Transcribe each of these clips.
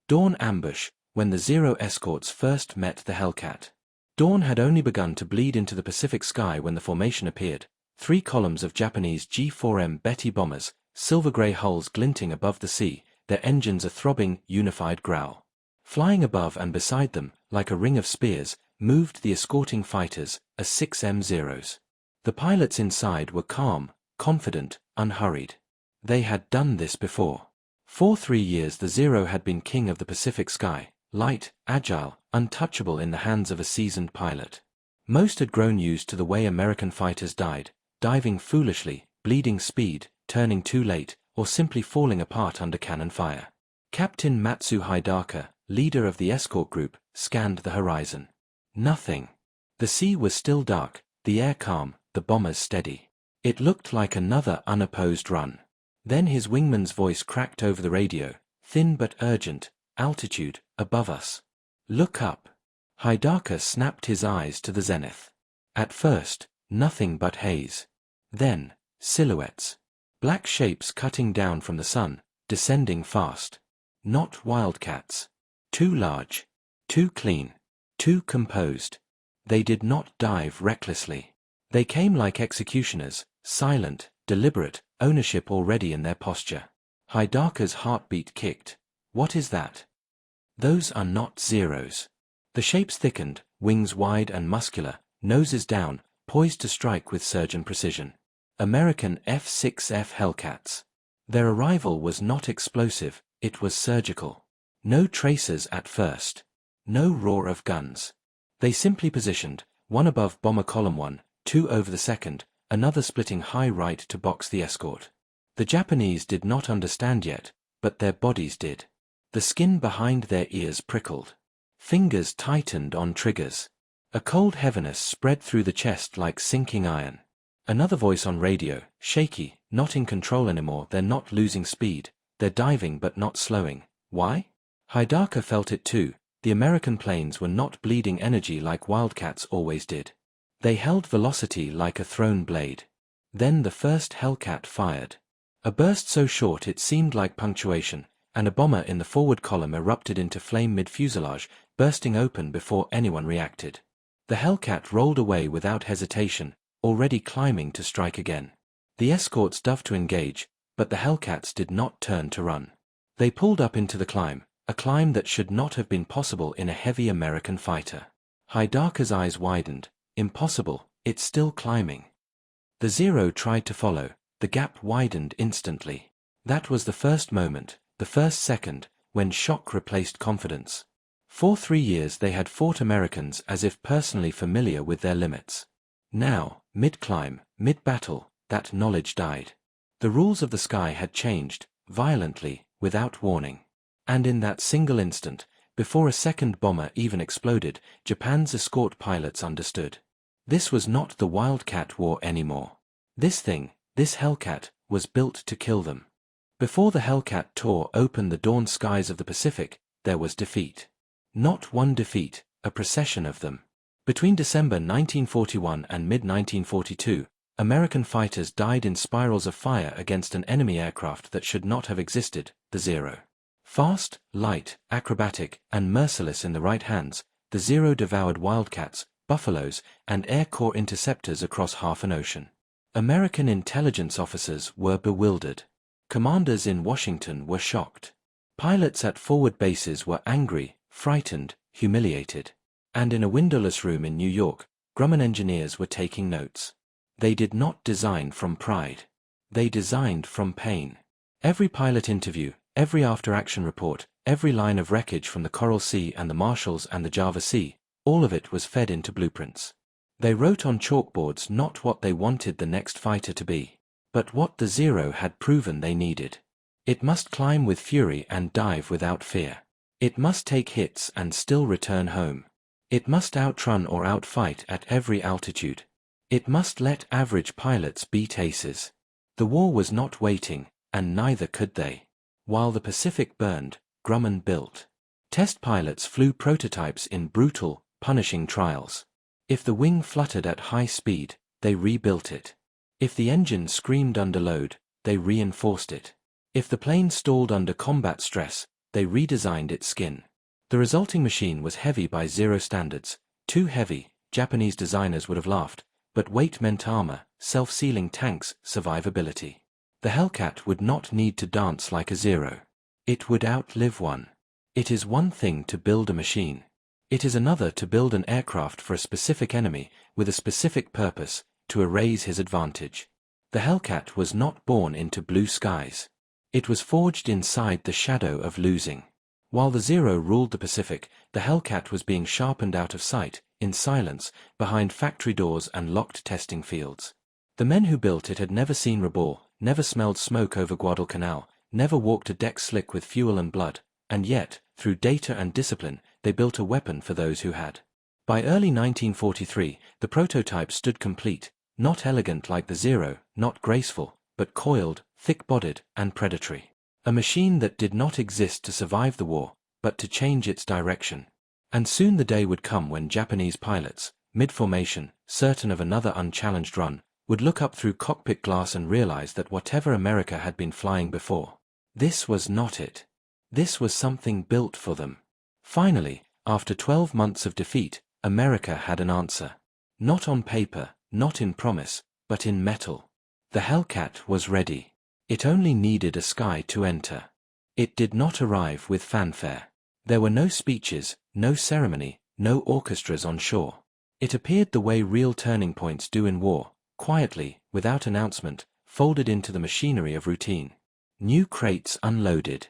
Dawn ambush, when the Zero escorts first met the Hellcat. Dawn had only begun to bleed into the Pacific sky when the formation appeared. 3 columns of Japanese G4M Betty bombers, silver-gray hulls glinting above the sea, their engines a throbbing, unified growl. Flying above and beside them, like a ring of spears, moved the escorting fighters, A6M Zeros. The pilots inside were calm, confident, unhurried. They had done this before. For 3 years the Zero had been king of the Pacific sky, light, agile, untouchable in the hands of a seasoned pilot. Most had grown used to the way American fighters died, diving foolishly, bleeding speed, turning too late, or simply falling apart under cannon fire. Captain Matsu Hidaka, leader of the escort group, scanned the horizon. Nothing. The sea was still dark, the air calm, the bombers steady. It looked like another unopposed run. Then his wingman's voice cracked over the radio, thin but urgent, altitude, above us. Look up. Hidaka snapped his eyes to the zenith. At first, nothing but haze. Then, silhouettes. Black shapes cutting down from the sun, descending fast. Not wildcats. Too large. Too clean. Too composed. They did not dive recklessly. They came like executioners, silent, deliberate, ownership already in their posture. Hidaka's heartbeat kicked. What is that? Those are not Zeros. The shapes thickened, wings wide and muscular, noses down, poised to strike with surgeon precision. American F6F Hellcats. Their arrival was not explosive, it was surgical. No tracers at first. No roar of guns. They simply positioned, one above bomber column 1, 2 over the second, another splitting high right to box the escort. The Japanese did not understand yet, but their bodies did. The skin behind their ears prickled. Fingers tightened on triggers. A cold heaviness spread through the chest like sinking iron. Another voice on radio, shaky, not in control anymore. They're not losing speed. They're diving but not slowing. Why? Hidaka felt it too. The American planes were not bleeding energy like wildcats always did. They held velocity like a thrown blade. Then the first Hellcat fired. A burst so short it seemed like punctuation, and a bomber in the forward column erupted into flame mid-fuselage, bursting open before anyone reacted. The Hellcat rolled away without hesitation, already climbing to strike again. The escorts dove to engage, but the Hellcats did not turn to run. They pulled up into the climb, a climb that should not have been possible in a heavy American fighter. Hidaka's eyes widened. Impossible, it's still climbing. The Zero tried to follow. The gap widened instantly. That was the first moment, the first second, when shock replaced confidence. For 3 years they had fought Americans as if personally familiar with their limits. Now, mid-climb, mid-battle, that knowledge died. The rules of the sky had changed, violently, without warning. And in that single instant, before a second bomber even exploded, Japan's escort pilots understood. This was not the Wildcat War anymore. This thing, this Hellcat, was built to kill them. Before the Hellcat tore open the dawn skies of the Pacific, there was defeat. Not one defeat, a procession of them. Between December 1941 and mid-1942, American fighters died in spirals of fire against an enemy aircraft that should not have existed, the Zero. Fast, light, acrobatic, and merciless in the right hands, the Zero devoured wildcats, buffaloes, and Air Corps interceptors across half an ocean. American intelligence officers were bewildered. Commanders in Washington were shocked. Pilots at forward bases were angry, frightened, humiliated. And in a windowless room in New York, Grumman engineers were taking notes. They did not design from pride. They designed from pain. Every pilot interview, every after-action report, every line of wreckage from the Coral Sea and the Marshalls and the Java Sea, all of it was fed into blueprints. They wrote on chalkboards not what they wanted the next fighter to be, but what the Zero had proven they needed. It must climb with fury and dive without fear. It must take hits and still return home. It must outrun or outfight at every altitude. It must let average pilots beat aces. The war was not waiting, and neither could they. While the Pacific burned, Grumman built. Test pilots flew prototypes in brutal, punishing trials. If the wing fluttered at high speed, they rebuilt it. If the engine screamed under load, they reinforced it. If the plane stalled under combat stress, they redesigned its skin. The resulting machine was heavy by Zero standards, too heavy, Japanese designers would have laughed, but weight meant armor, self-sealing tanks, survivability. The Hellcat would not need to dance like a Zero. It would outlive one. It is one thing to build a machine. It is another to build an aircraft for a specific enemy, with a specific purpose, to erase his advantage. The Hellcat was not born into blue skies. It was forged inside the shadow of losing. While the Zero ruled the Pacific, the Hellcat was being sharpened out of sight, in silence, behind factory doors and locked testing fields. The men who built it had never seen Rabor, never smelled smoke over Guadalcanal, never walked a deck slick with fuel and blood, and yet, through data and discipline, they built a weapon for those who had. By early 1943, the prototype stood complete, not elegant like the Zero, not graceful, but coiled, thick-bodied, and predatory. A machine that did not exist to survive the war, but to change its direction. And soon the day would come when Japanese pilots, mid-formation, certain of another unchallenged run, would look up through cockpit glass and realize that whatever America had been flying before, this was not it. This was something built for them. Finally, after 12 months of defeat, America had an answer. Not on paper, not in promise, but in metal. The Hellcat was ready. It only needed a sky to enter. It did not arrive with fanfare. There were no speeches, no ceremony, no orchestras on shore. It appeared the way real turning points do in war, quietly, without announcement, folded into the machinery of routine. New crates unloaded.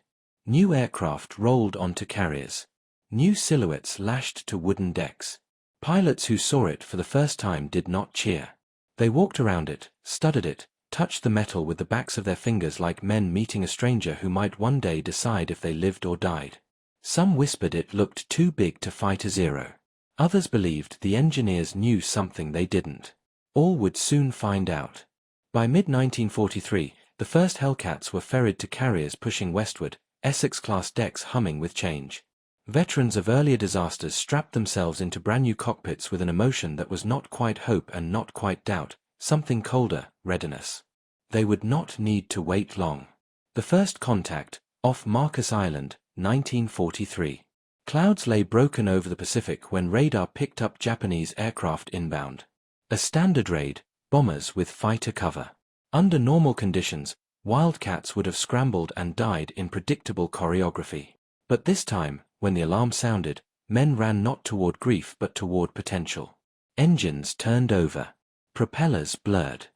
New aircraft rolled onto carriers. New silhouettes lashed to wooden decks. Pilots who saw it for the first time did not cheer. They walked around it, studied it, touched the metal with the backs of their fingers like men meeting a stranger who might one day decide if they lived or died. Some whispered it looked too big to fight a Zero. Others believed the engineers knew something they didn't. All would soon find out. By mid-1943, the first Hellcats were ferried to carriers pushing westward, Essex-class decks humming with change. Veterans of earlier disasters strapped themselves into brand-new cockpits with an emotion that was not quite hope and not quite doubt, something colder, readiness. They would not need to wait long. The first contact, off Marcus Island, 1943. Clouds lay broken over the Pacific when radar picked up Japanese aircraft inbound. A standard raid, bombers with fighter cover. Under normal conditions, Wildcats would have scrambled and died in predictable choreography. But this time, when the alarm sounded, men ran not toward grief but toward potential. Engines turned over. Propellers blurred.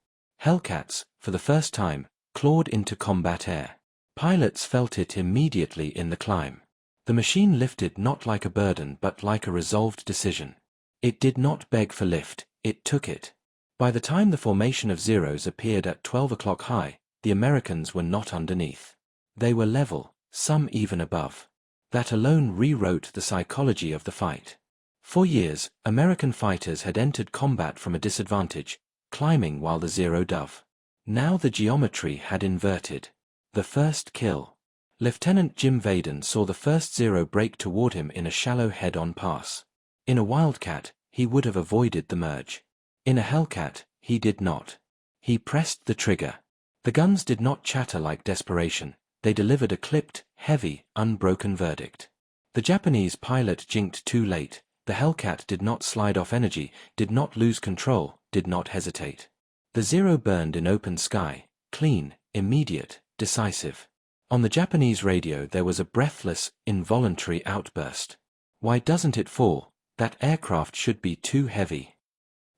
Hellcats, for the first time, clawed into combat air. Pilots felt it immediately in the climb. The machine lifted not like a burden but like a resolved decision. It did not beg for lift, it took it. By the time the formation of Zeros appeared at 12 o'clock high, the Americans were not underneath. They were level, some even above. That alone rewrote the psychology of the fight. For years, American fighters had entered combat from a disadvantage, climbing while the Zero dove. Now the geometry had inverted. The first kill. Lieutenant Jim Vaden saw the first Zero break toward him in a shallow head-on pass. In a Wildcat, he would have avoided the merge. In a Hellcat, he did not. He pressed the trigger. The guns did not chatter like desperation. They delivered a clipped, heavy, unbroken verdict. The Japanese pilot jinked too late. The Hellcat did not slide off energy, did not lose control, did not hesitate. The Zero burned in open sky, clean, immediate, decisive. On the Japanese radio there was a breathless, involuntary outburst. Why doesn't it fall? That aircraft should be too heavy.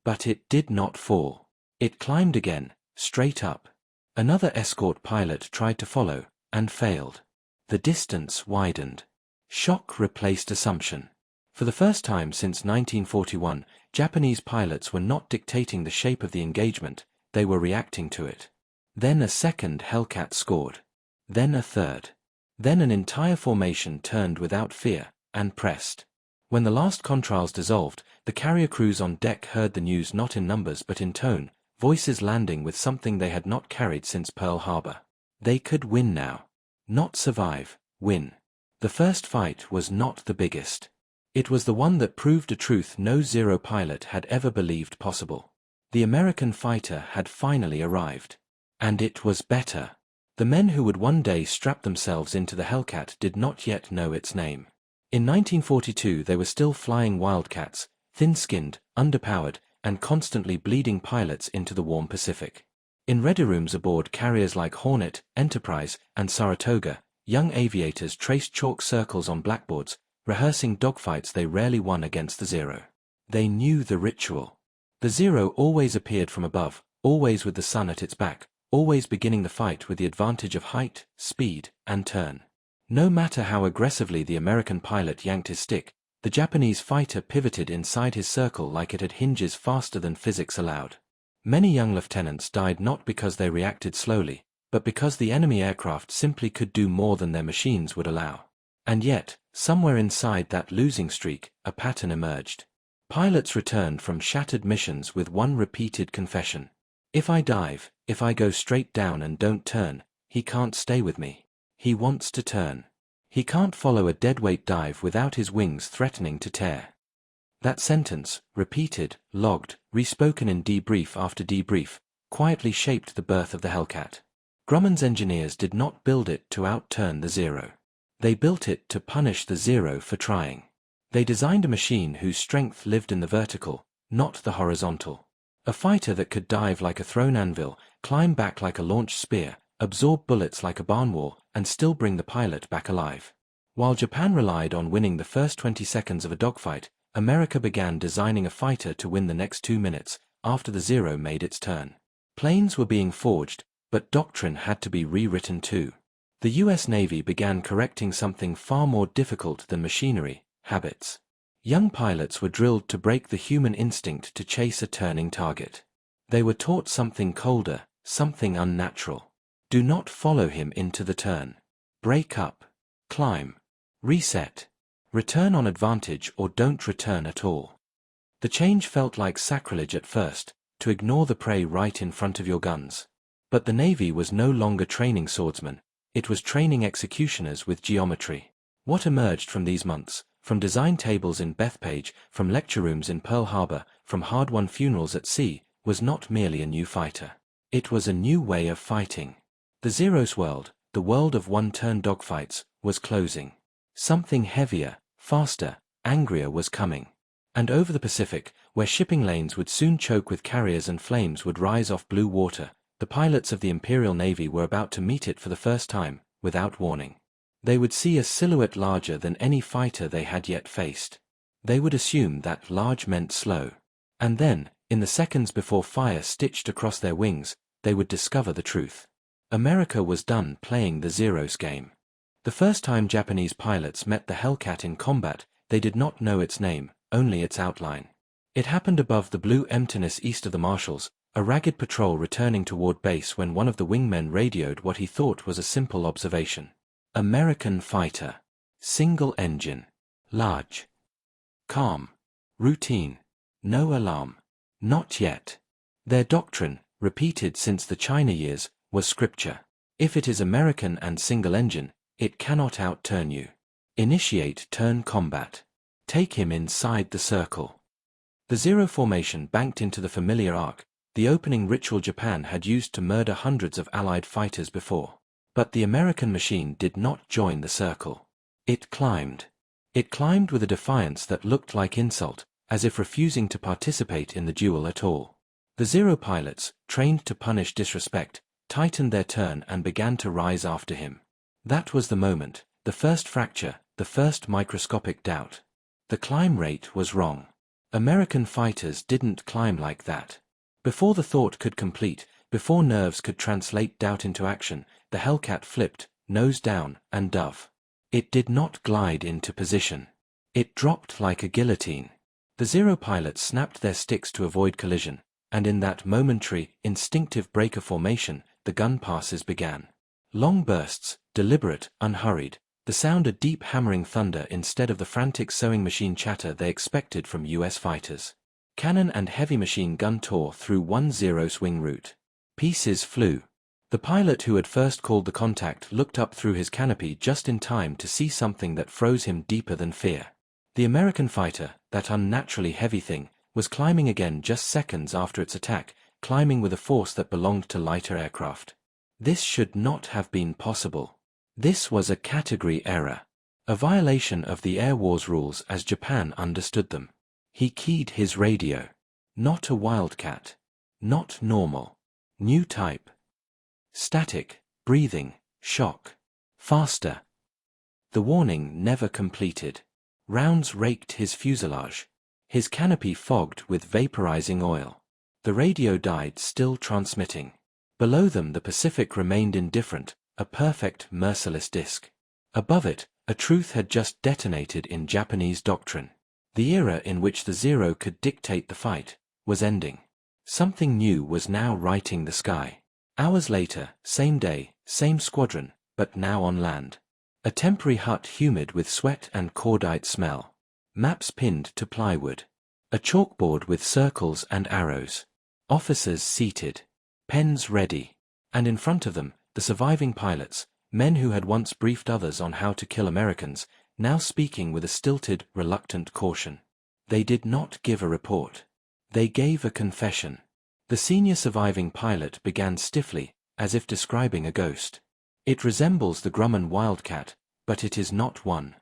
But it did not fall. It climbed again, straight up. Another escort pilot tried to follow, and failed. The distance widened. Shock replaced assumption. For the first time since 1941, Japanese pilots were not dictating the shape of the engagement, they were reacting to it. Then a second Hellcat scored. Then a third. Then an entire formation turned without fear, and pressed. When the last contrails dissolved, the carrier crews on deck heard the news not in numbers but in tone, voices landing with something they had not carried since Pearl Harbor. They could win now. Not survive, win. The first fight was not the biggest. It was the one that proved a truth no Zero pilot had ever believed possible. The American fighter had finally arrived. And it was better. The men who would one day strap themselves into the Hellcat did not yet know its name. In 1942 they were still flying Wildcats, thin-skinned, underpowered, and constantly bleeding pilots into the warm Pacific. In ready rooms aboard carriers like Hornet, Enterprise, and Saratoga, young aviators traced chalk circles on blackboards, rehearsing dogfights they rarely won against the Zero. They knew the ritual. The Zero always appeared from above, always with the sun at its back, always beginning the fight with the advantage of height, speed, and turn. No matter how aggressively the American pilot yanked his stick, the Japanese fighter pivoted inside his circle like it had hinges faster than physics allowed. Many young lieutenants died not because they reacted slowly, but because the enemy aircraft simply could do more than their machines would allow. And yet, somewhere inside that losing streak, a pattern emerged. Pilots returned from shattered missions with one repeated confession. If I dive, if I go straight down and don't turn, he can't stay with me. He wants to turn. He can't follow a deadweight dive without his wings threatening to tear. That sentence, repeated, logged, respoken in debrief after debrief, quietly shaped the birth of the Hellcat. Grumman's engineers did not build it to outturn the Zero. They built it to punish the Zero for trying. They designed a machine whose strength lived in the vertical, not the horizontal. A fighter that could dive like a thrown anvil, climb back like a launched spear, absorb bullets like a barn wall, and still bring the pilot back alive. While Japan relied on winning the first 20 seconds of a dogfight, America began designing a fighter to win the next 2 minutes, after the Zero made its turn. Planes were being forged, but doctrine had to be rewritten too. The US Navy began correcting something far more difficult than machinery: habits. Young pilots were drilled to break the human instinct to chase a turning target. They were taught something colder, something unnatural. Do not follow him into the turn. Break up. Climb. Reset. Return on advantage or don't return at all. The change felt like sacrilege at first, to ignore the prey right in front of your guns. But the Navy was no longer training swordsmen, it was training executioners with geometry. What emerged from these months, from design tables in Bethpage, from lecture rooms in Pearl Harbor, from hard-won funerals at sea, was not merely a new fighter. It was a new way of fighting. The Zero's world, the world of one-turn dogfights, was closing. Something heavier, faster, angrier was coming. And over the Pacific, where shipping lanes would soon choke with carriers and flames would rise off blue water, the pilots of the Imperial Navy were about to meet it for the first time, without warning. They would see a silhouette larger than any fighter they had yet faced. They would assume that large meant slow. And then, in the seconds before fire stitched across their wings, they would discover the truth. America was done playing the Zero's game. The first time Japanese pilots met the Hellcat in combat, they did not know its name, only its outline. It happened above the blue emptiness east of the Marshalls, a ragged patrol returning toward base when one of the wingmen radioed what he thought was a simple observation. American fighter. Single engine. Large. Calm. Routine. No alarm. Not yet. Their doctrine, repeated since the China years, was scripture. If it is American and single engine, it cannot outturn you. Initiate turn combat. Take him inside the circle. The Zero formation banked into the familiar arc, the opening ritual Japan had used to murder hundreds of Allied fighters before. But the American machine did not join the circle. It climbed. It climbed with a defiance that looked like insult, as if refusing to participate in the duel at all. The Zero pilots, trained to punish disrespect, tightened their turn and began to rise after him. That was the moment, the first fracture, the first microscopic doubt. The climb rate was wrong. American fighters didn't climb like that. Before the thought could complete, before nerves could translate doubt into action, the Hellcat flipped, nose down, and dove. It did not glide into position. It dropped like a guillotine. The Zero pilots snapped their sticks to avoid collision, and in that momentary, instinctive breaker formation, the gun passes began. Long bursts, deliberate, unhurried, the sound a deep hammering thunder instead of the frantic sewing machine chatter they expected from US fighters. Cannon and heavy machine gun tore through one Zero swing route. Pieces flew. The pilot who had first called the contact looked up through his canopy just in time to see something that froze him deeper than fear. The American fighter, that unnaturally heavy thing, was climbing again just seconds after its attack, climbing with a force that belonged to lighter aircraft. This should not have been possible. This was a category error. A violation of the Air Wars rules as Japan understood them. He keyed his radio. Not a Wildcat. Not normal. New type. Static, breathing, shock. Faster. The warning never completed. Rounds raked his fuselage. His canopy fogged with vaporizing oil. The radio died, still transmitting. Below them the Pacific remained indifferent, a perfect, merciless disk. Above it, a truth had just detonated in Japanese doctrine. The era in which the Zero could dictate the fight was ending. Something new was now writing the sky. Hours later, same day, same squadron, but now on land. A temporary hut humid with sweat and cordite smell. Maps pinned to plywood. A chalkboard with circles and arrows. Officers seated. Pens ready. And in front of them, the surviving pilots, men who had once briefed others on how to kill Americans, now speaking with a stilted, reluctant caution. They did not give a report. They gave a confession. The senior surviving pilot began stiffly, as if describing a ghost. It resembles the Grumman Wildcat, but it is not one.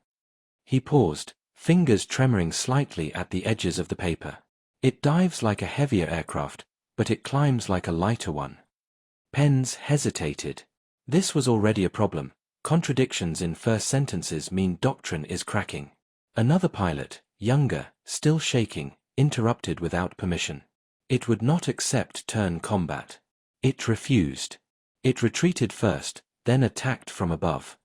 He paused, fingers tremoring slightly at the edges of the paper. It dives like a heavier aircraft, but it climbs like a lighter one. Pens hesitated. This was already a problem. Contradictions in first sentences mean doctrine is cracking. Another pilot, younger, still shaking, interrupted without permission. It would not accept turn combat. It refused. It retreated first, then attacked from above.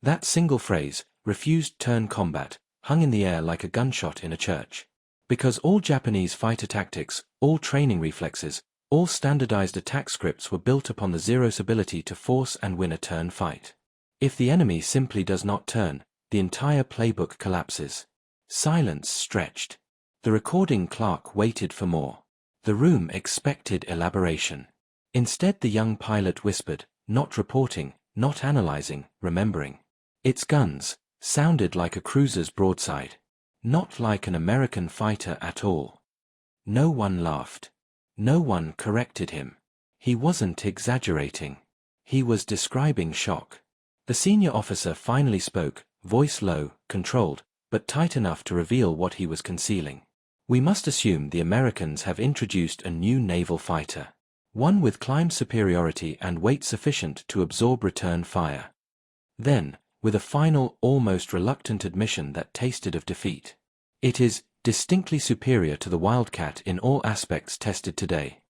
That single phrase, refused turn combat, hung in the air like a gunshot in a church. Because all Japanese fighter tactics, all training reflexes, all standardized attack scripts were built upon the Zero's ability to force and win a turn fight. If the enemy simply does not turn, the entire playbook collapses. Silence stretched. The recording clerk waited for more. The room expected elaboration. Instead the young pilot whispered, not reporting, not analyzing, remembering. Its guns sounded like a cruiser's broadside. Not like an American fighter at all. No one laughed. No one corrected him. He wasn't exaggerating. He was describing shock. The senior officer finally spoke, voice low, controlled, but tight enough to reveal what he was concealing. We must assume the Americans have introduced a new naval fighter. One with climb superiority and weight sufficient to absorb return fire. Then, with a final, almost reluctant admission that tasted of defeat. It is distinctly superior to the Wildcat in all aspects tested today.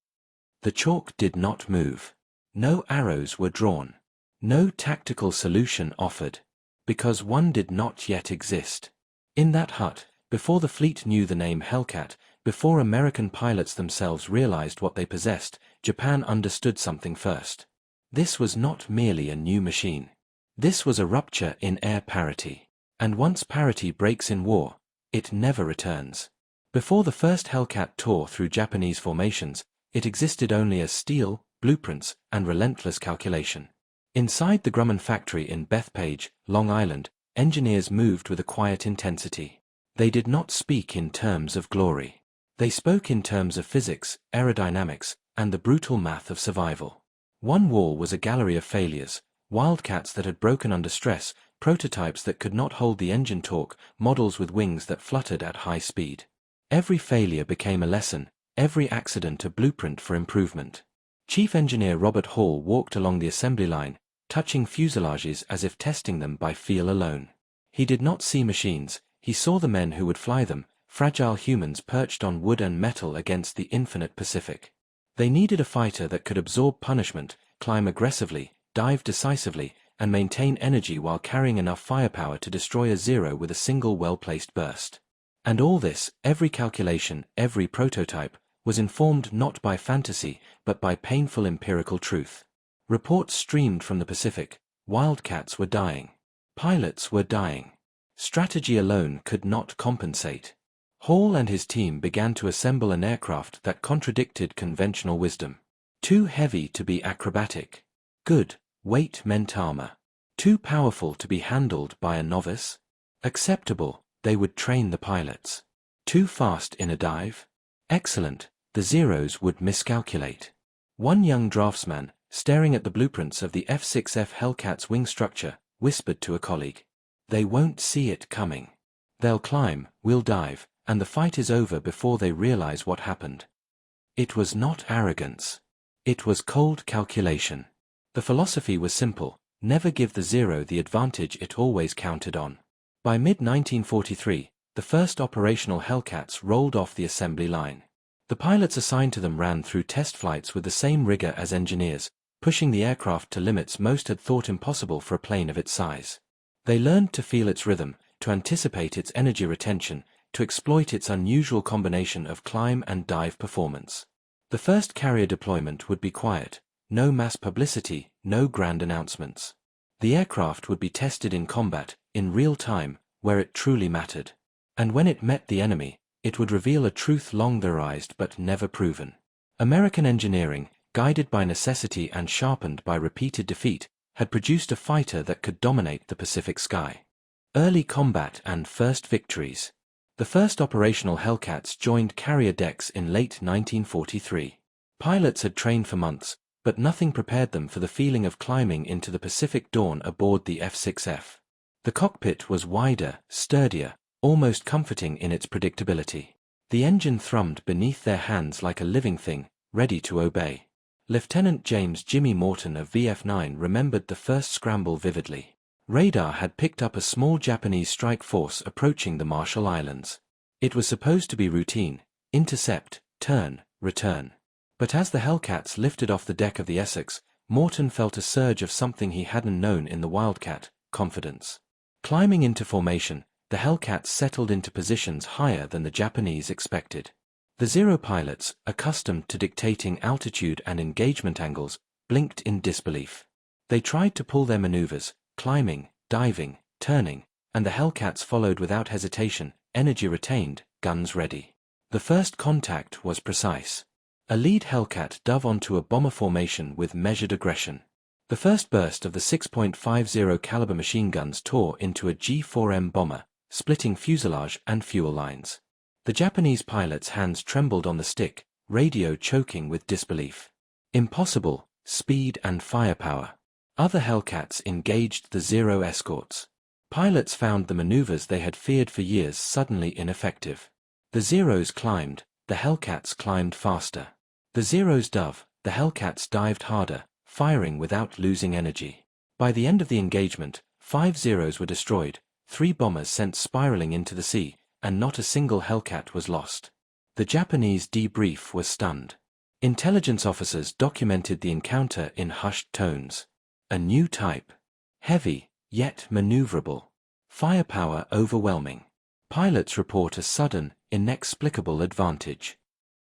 The chalk did not move. No arrows were drawn. No tactical solution offered. Because one did not yet exist. In that hut, before the fleet knew the name Hellcat, before American pilots themselves realized what they possessed, Japan understood something first. This was not merely a new machine. This was a rupture in air parity. And once parity breaks in war, it never returns. Before the first Hellcat tore through Japanese formations, it existed only as steel, blueprints, and relentless calculation. Inside the Grumman factory in Bethpage, Long Island, engineers moved with a quiet intensity. They did not speak in terms of glory. They spoke in terms of physics, aerodynamics, and the brutal math of survival. One wall was a gallery of failures, Wildcats that had broken under stress, prototypes that could not hold the engine torque, models with wings that fluttered at high speed. Every failure became a lesson, every accident a blueprint for improvement. Chief Engineer Robert Hall walked along the assembly line, touching fuselages as if testing them by feel alone. He did not see machines, he saw the men who would fly them, fragile humans perched on wood and metal against the infinite Pacific. They needed a fighter that could absorb punishment, climb aggressively, dive decisively, and maintain energy while carrying enough firepower to destroy a Zero with a single well-placed burst. And all this, every calculation, every prototype, was informed not by fantasy, but by painful empirical truth. Reports streamed from the Pacific. Wildcats were dying. Pilots were dying. Strategy alone could not compensate. Hall and his team began to assemble an aircraft that contradicted conventional wisdom. Too heavy to be acrobatic. Good, weight meant armor. Too powerful to be handled by a novice. Acceptable, they would train the pilots. Too fast in a dive. Excellent, the Zeros would miscalculate. One young draftsman, staring at the blueprints of the F6F Hellcat's wing structure, whispered to a colleague. "They won't see it coming. They'll climb, we'll dive, and the fight is over before they realize what happened." It was not arrogance. It was cold calculation. The philosophy was simple: never give the Zero the advantage it always counted on. By mid-1943, the first operational Hellcats rolled off the assembly line. The pilots assigned to them ran through test flights with the same rigor as engineers, pushing the aircraft to limits most had thought impossible for a plane of its size. They learned to feel its rhythm, to anticipate its energy retention, to exploit its unusual combination of climb and dive performance. The first carrier deployment would be quiet, no mass publicity, no grand announcements. The aircraft would be tested in combat, in real time, where it truly mattered. And when it met the enemy, it would reveal a truth long theorized but never proven. American engineering, guided by necessity and sharpened by repeated defeat, had produced a fighter that could dominate the Pacific sky. Early combat and first victories. The first operational Hellcats joined carrier decks in late 1943. Pilots had trained for months, but nothing prepared them for the feeling of climbing into the Pacific dawn aboard the F6F. The cockpit was wider, sturdier, almost comforting in its predictability. The engine thrummed beneath their hands like a living thing, ready to obey. Lieutenant James "Jimmy" Morton of VF9 remembered the first scramble vividly. Radar had picked up a small Japanese strike force approaching the Marshall Islands. It was supposed to be routine: intercept, turn, return. But as the Hellcats lifted off the deck of the Essex, Morton felt a surge of something he hadn't known in the Wildcat: confidence. Climbing into formation, the Hellcats settled into positions higher than the Japanese expected. The Zero pilots, accustomed to dictating altitude and engagement angles, blinked in disbelief. They tried to pull their maneuvers, climbing, diving, turning, and the Hellcats followed without hesitation, energy retained, guns ready. The first contact was precise. A lead Hellcat dove onto a bomber formation with measured aggression. The first burst of the 6.50 caliber machine guns tore into a G4M bomber, splitting fuselage and fuel lines. The Japanese pilot's hands trembled on the stick, radio choking with disbelief. Impossible: speed and firepower. Other Hellcats engaged the Zero escorts. Pilots found the maneuvers they had feared for years suddenly ineffective. The Zeros climbed, the Hellcats climbed faster. The Zeros dove, the Hellcats dived harder, firing without losing energy. By the end of the engagement, 5 Zeros were destroyed, 3 bombers sent spiraling into the sea, and not a single Hellcat was lost. The Japanese debrief was stunned. Intelligence officers documented the encounter in hushed tones. A new type. Heavy, yet maneuverable. Firepower overwhelming. Pilots report a sudden, inexplicable advantage.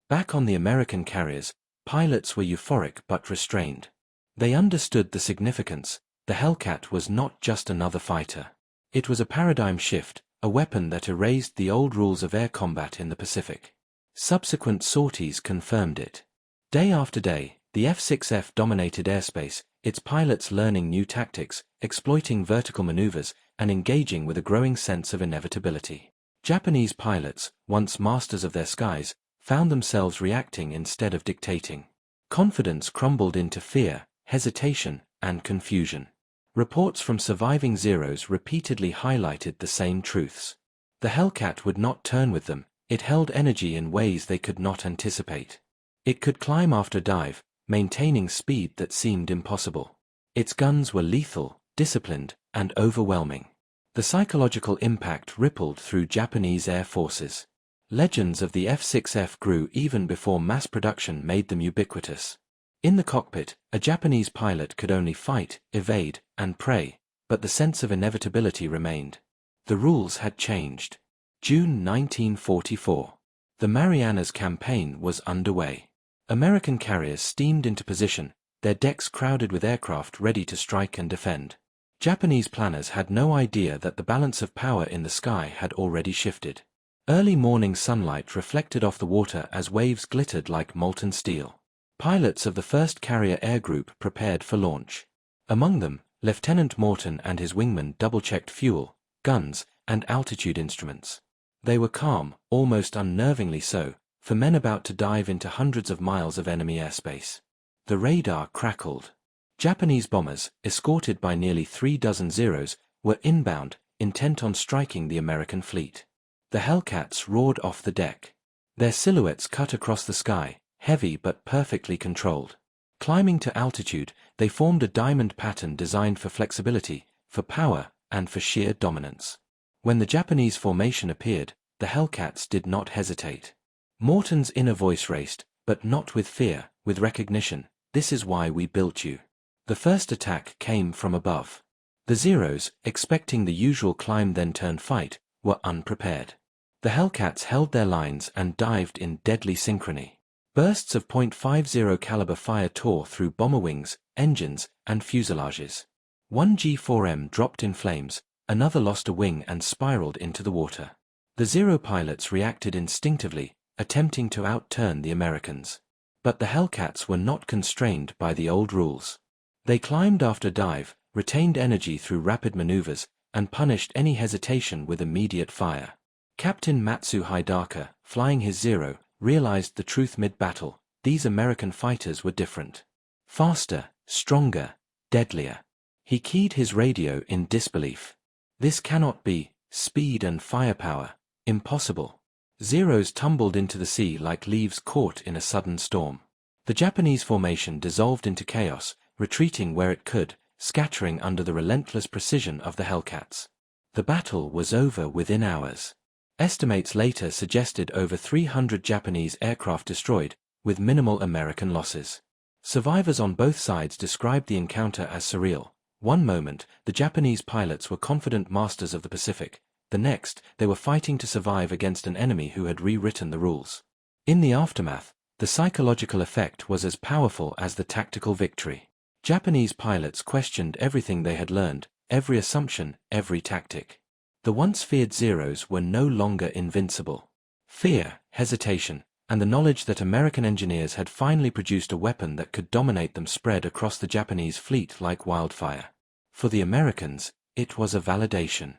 Back on the American carriers, pilots were euphoric but restrained. They understood the significance: the Hellcat was not just another fighter. It was a paradigm shift, a weapon that erased the old rules of air combat in the Pacific. Subsequent sorties confirmed it. Day after day, the F6F dominated airspace, its pilots learning new tactics, exploiting vertical maneuvers, and engaging with a growing sense of inevitability. Japanese pilots, once masters of their skies, found themselves reacting instead of dictating. Confidence crumbled into fear, hesitation, and confusion. Reports from surviving Zeros repeatedly highlighted the same truths. The Hellcat would not turn with them, it held energy in ways they could not anticipate. It could climb after dive, maintaining speed that seemed impossible. Its guns were lethal, disciplined, and overwhelming. The psychological impact rippled through Japanese air forces. Legends of the F6F grew even before mass production made them ubiquitous. In the cockpit, a Japanese pilot could only fight, evade, and pray, but the sense of inevitability remained. The rules had changed. June 1944. The Marianas campaign was underway. American carriers steamed into position, their decks crowded with aircraft ready to strike and defend. Japanese planners had no idea that the balance of power in the sky had already shifted. Early morning sunlight reflected off the water as waves glittered like molten steel. Pilots of the 1st Carrier Air Group prepared for launch. Among them, Lieutenant Morton and his wingmen double-checked fuel, guns, and altitude instruments. They were calm, almost unnervingly so, for men about to dive into hundreds of miles of enemy airspace. The radar crackled. Japanese bombers, escorted by nearly 3 dozen Zeros, were inbound, intent on striking the American fleet. The Hellcats roared off the deck. Their silhouettes cut across the sky, heavy but perfectly controlled. Climbing to altitude, they formed a diamond pattern designed for flexibility, for power, and for sheer dominance. When the Japanese formation appeared, the Hellcats did not hesitate. Morton's inner voice raced, but not with fear, with recognition. This is why we built you. The first attack came from above. The Zeros, expecting the usual climb then turn fight, were unprepared. The Hellcats held their lines and dived in deadly synchrony. Bursts of .50 caliber fire tore through bomber wings, engines, and fuselages. One G4M dropped in flames, another lost a wing and spiraled into the water. The Zero pilots reacted instinctively, attempting to outturn the Americans. But the Hellcats were not constrained by the old rules. They climbed after dive, retained energy through rapid maneuvers, and punished any hesitation with immediate fire. Captain Matsu Hidaka, flying his Zero, realized the truth mid-battle. These American fighters were different. Faster, stronger, deadlier. He keyed his radio in disbelief. This cannot be. Speed and firepower. Impossible. Zeros tumbled into the sea like leaves caught in a sudden storm. The Japanese formation dissolved into chaos, retreating where it could, scattering under the relentless precision of the Hellcats. The battle was over within hours. Estimates later suggested over 300 Japanese aircraft destroyed, with minimal American losses. Survivors on both sides described the encounter as surreal. One moment, the Japanese pilots were confident masters of the Pacific. The next, they were fighting to survive against an enemy who had rewritten the rules. In the aftermath, the psychological effect was as powerful as the tactical victory. Japanese pilots questioned everything they had learned, every assumption, every tactic. The once feared Zeros were no longer invincible. Fear, hesitation, and the knowledge that American engineers had finally produced a weapon that could dominate them spread across the Japanese fleet like wildfire. For the Americans, it was a validation.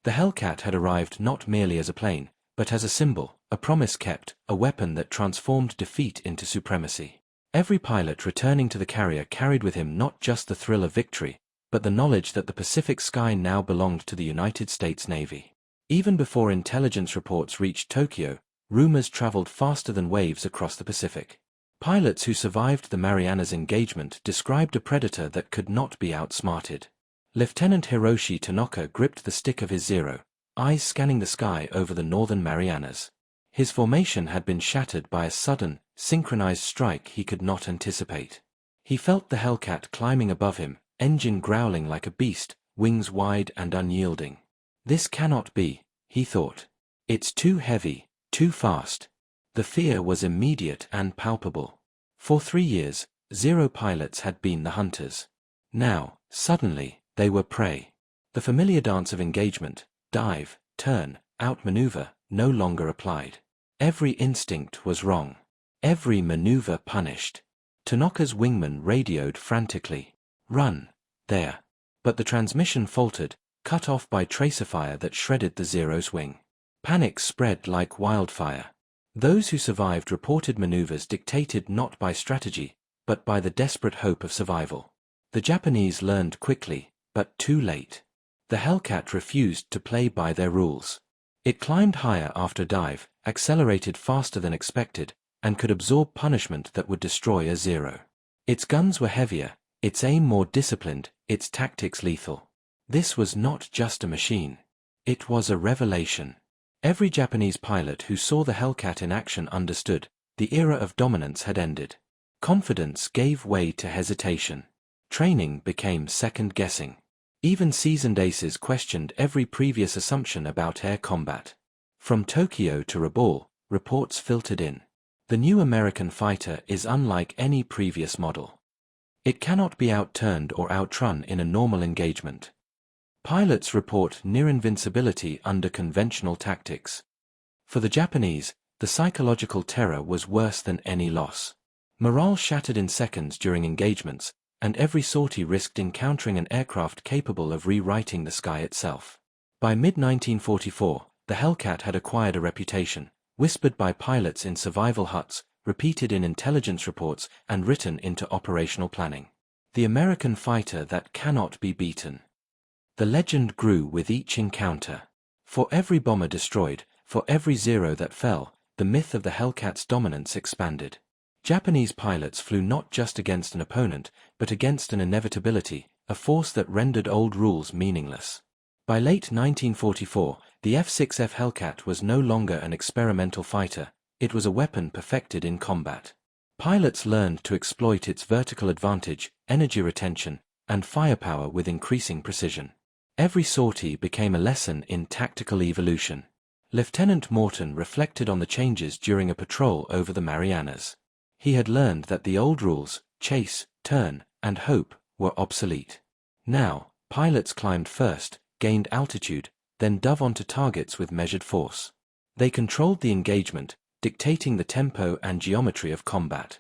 The Hellcat had arrived not merely as a plane, but as a symbol, a promise kept, a weapon that transformed defeat into supremacy. Every pilot returning to the carrier carried with him not just the thrill of victory, but the knowledge that the Pacific sky now belonged to the United States Navy. Even before intelligence reports reached Tokyo, rumors traveled faster than waves across the Pacific. Pilots who survived the Marianas engagement described a predator that could not be outsmarted. Lieutenant Hiroshi Tanaka gripped the stick of his Zero, eyes scanning the sky over the northern Marianas. His formation had been shattered by a sudden, synchronized strike he could not anticipate. He felt the Hellcat climbing above him, engine growling like a beast, wings wide and unyielding. This cannot be, he thought. It's too heavy, too fast. The fear was immediate and palpable. For 3 years, Zero pilots had been the hunters. Now, suddenly, they were prey. The familiar dance of engagement, dive, turn, outmaneuver, no longer applied. Every instinct was wrong. Every maneuver punished. Tanaka's wingman radioed frantically. Run, there. But the transmission faltered, cut off by tracer fire that shredded the Zero's wing. Panic spread like wildfire. Those who survived reported maneuvers dictated not by strategy, but by the desperate hope of survival. The Japanese learned quickly, but too late. The Hellcat refused to play by their rules. It climbed higher after dive, accelerated faster than expected, and could absorb punishment that would destroy a Zero. Its guns were heavier, its aim more disciplined, its tactics lethal. This was not just a machine. It was a revelation. Every Japanese pilot who saw the Hellcat in action understood, the era of dominance had ended. Confidence gave way to hesitation. Training became second-guessing. Even seasoned aces questioned every previous assumption about air combat. From Tokyo to Rabaul, reports filtered in. The new American fighter is unlike any previous model. It cannot be outturned or outrun in a normal engagement. Pilots report near invincibility under conventional tactics. For the Japanese, the psychological terror was worse than any loss. Morale shattered in seconds during engagements, and every sortie risked encountering an aircraft capable of rewriting the sky itself. By mid-1944, the Hellcat had acquired a reputation, whispered by pilots in survival huts, repeated in intelligence reports and written into operational planning. The American fighter that cannot be beaten. The legend grew with each encounter. For every bomber destroyed, for every Zero that fell, the myth of the Hellcat's dominance expanded. Japanese pilots flew not just against an opponent, but against an inevitability, a force that rendered old rules meaningless. By late 1944, the F-6F Hellcat was no longer an experimental fighter, it was a weapon perfected in combat. Pilots learned to exploit its vertical advantage, energy retention, and firepower with increasing precision. Every sortie became a lesson in tactical evolution. Lieutenant Morton reflected on the changes during a patrol over the Marianas. He had learned that the old rules, chase, turn, and hope, were obsolete. Now, pilots climbed first, gained altitude, then dove onto targets with measured force. They controlled the engagement, dictating the tempo and geometry of combat.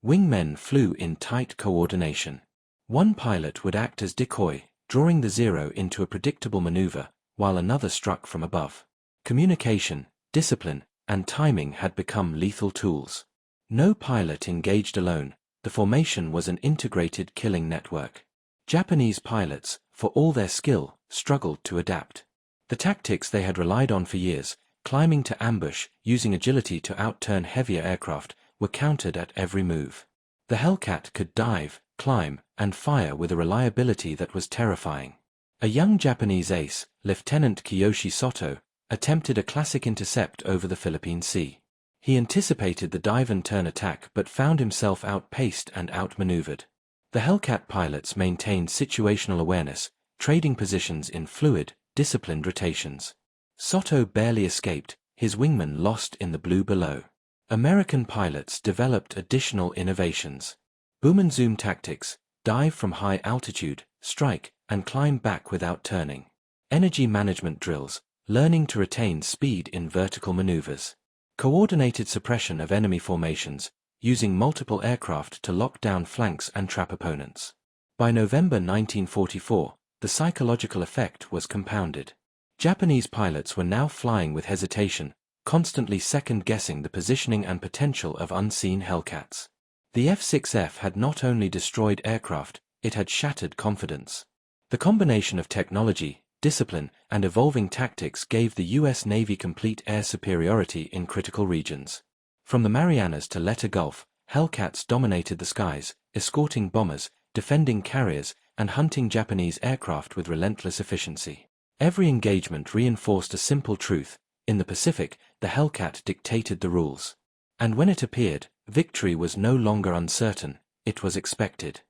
Wingmen flew in tight coordination. One pilot would act as decoy, drawing the Zero into a predictable maneuver, while another struck from above. Communication, discipline, and timing had become lethal tools. No pilot engaged alone, the formation was an integrated killing network. Japanese pilots, for all their skill, struggled to adapt. The tactics they had relied on for years, climbing to ambush, using agility to outturn heavier aircraft, were countered at every move. The Hellcat could dive, climb, and fire with a reliability that was terrifying. A young Japanese ace, Lieutenant Kiyoshi Soto, attempted a classic intercept over the Philippine Sea. He anticipated the dive-and-turn attack but found himself outpaced and outmaneuvered. The Hellcat pilots maintained situational awareness, trading positions in fluid, disciplined rotations. Soto barely escaped, his wingman lost in the blue below. American pilots developed additional innovations. Boom and zoom tactics, dive from high altitude, strike, and climb back without turning. Energy management drills, learning to retain speed in vertical maneuvers. Coordinated suppression of enemy formations, using multiple aircraft to lock down flanks and trap opponents. By November 1944, the psychological effect was compounded. Japanese pilots were now flying with hesitation, constantly second-guessing the positioning and potential of unseen Hellcats. The F-6F had not only destroyed aircraft, it had shattered confidence. The combination of technology, discipline, and evolving tactics gave the U.S. Navy complete air superiority in critical regions. From the Marianas to Leyte Gulf, Hellcats dominated the skies, escorting bombers, defending carriers, and hunting Japanese aircraft with relentless efficiency. Every engagement reinforced a simple truth: in the Pacific, the Hellcat dictated the rules. And when it appeared, victory was no longer uncertain, it was expected.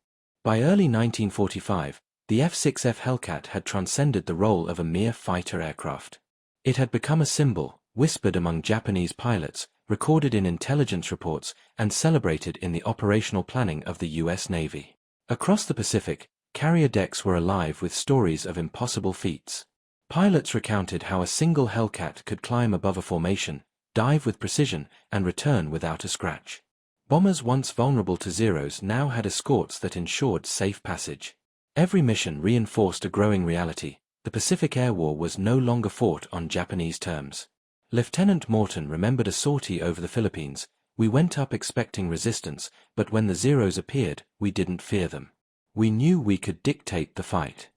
By early 1945, the F-6F Hellcat had transcended the role of a mere fighter aircraft. It had become a symbol, whispered among Japanese pilots, recorded in intelligence reports, and celebrated in the operational planning of the U.S. Navy. Across the Pacific, carrier decks were alive with stories of impossible feats. Pilots recounted how a single Hellcat could climb above a formation, dive with precision, and return without a scratch. Bombers once vulnerable to Zeros now had escorts that ensured safe passage. Every mission reinforced a growing reality: the Pacific Air War was no longer fought on Japanese terms. Lieutenant Morton remembered a sortie over the Philippines. "We went up expecting resistance, but when the Zeros appeared, we didn't fear them. We knew we could dictate the fight."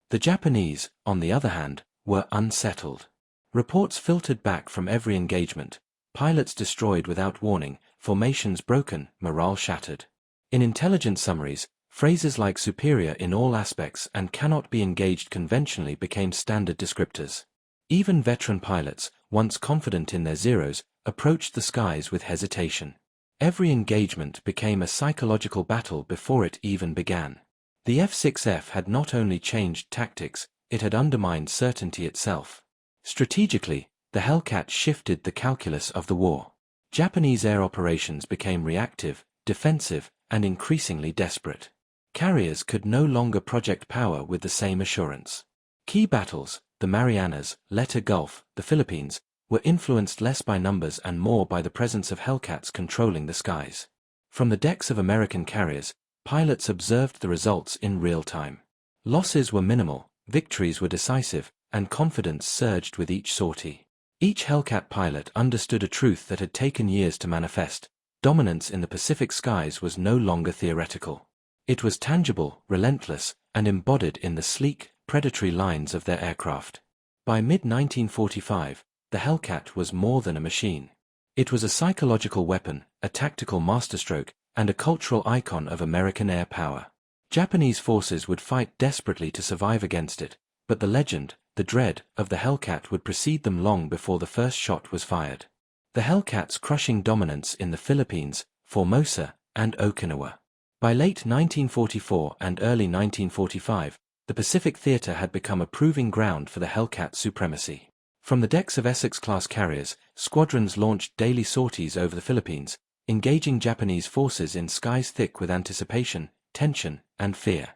The Japanese, on the other hand, were unsettled. Reports filtered back from every engagement: pilots destroyed without warning, formations broken, morale shattered. In intelligence summaries, phrases like superior in all aspects and cannot be engaged conventionally became standard descriptors. Even veteran pilots, once confident in their Zeros, approached the skies with hesitation. Every engagement became a psychological battle before it even began. The F-6F had not only changed tactics, it had undermined certainty itself. Strategically, the Hellcat shifted the calculus of the war. Japanese air operations became reactive, defensive, and increasingly desperate. Carriers could no longer project power with the same assurance. Key battles, the Marianas, Leyte Gulf, the Philippines, were influenced less by numbers and more by the presence of Hellcats controlling the skies. From the decks of American carriers, pilots observed the results in real time. Losses were minimal, victories were decisive, and confidence surged with each sortie. Each Hellcat pilot understood a truth that had taken years to manifest: dominance in the Pacific skies was no longer theoretical. It was tangible, relentless, and embodied in the sleek, predatory lines of their aircraft. By mid-1945, the Hellcat was more than a machine. It was a psychological weapon, a tactical masterstroke, and a cultural icon of American air power. Japanese forces would fight desperately to survive against it, but the legend, the dread, of the Hellcat would precede them long before the first shot was fired. The Hellcat's crushing dominance in the Philippines, Formosa, and Okinawa. By late 1944 and early 1945, the Pacific theater had become a proving ground for the Hellcat's supremacy. From the decks of Essex-class carriers, squadrons launched daily sorties over the Philippines, engaging Japanese forces in skies thick with anticipation, tension, and fear.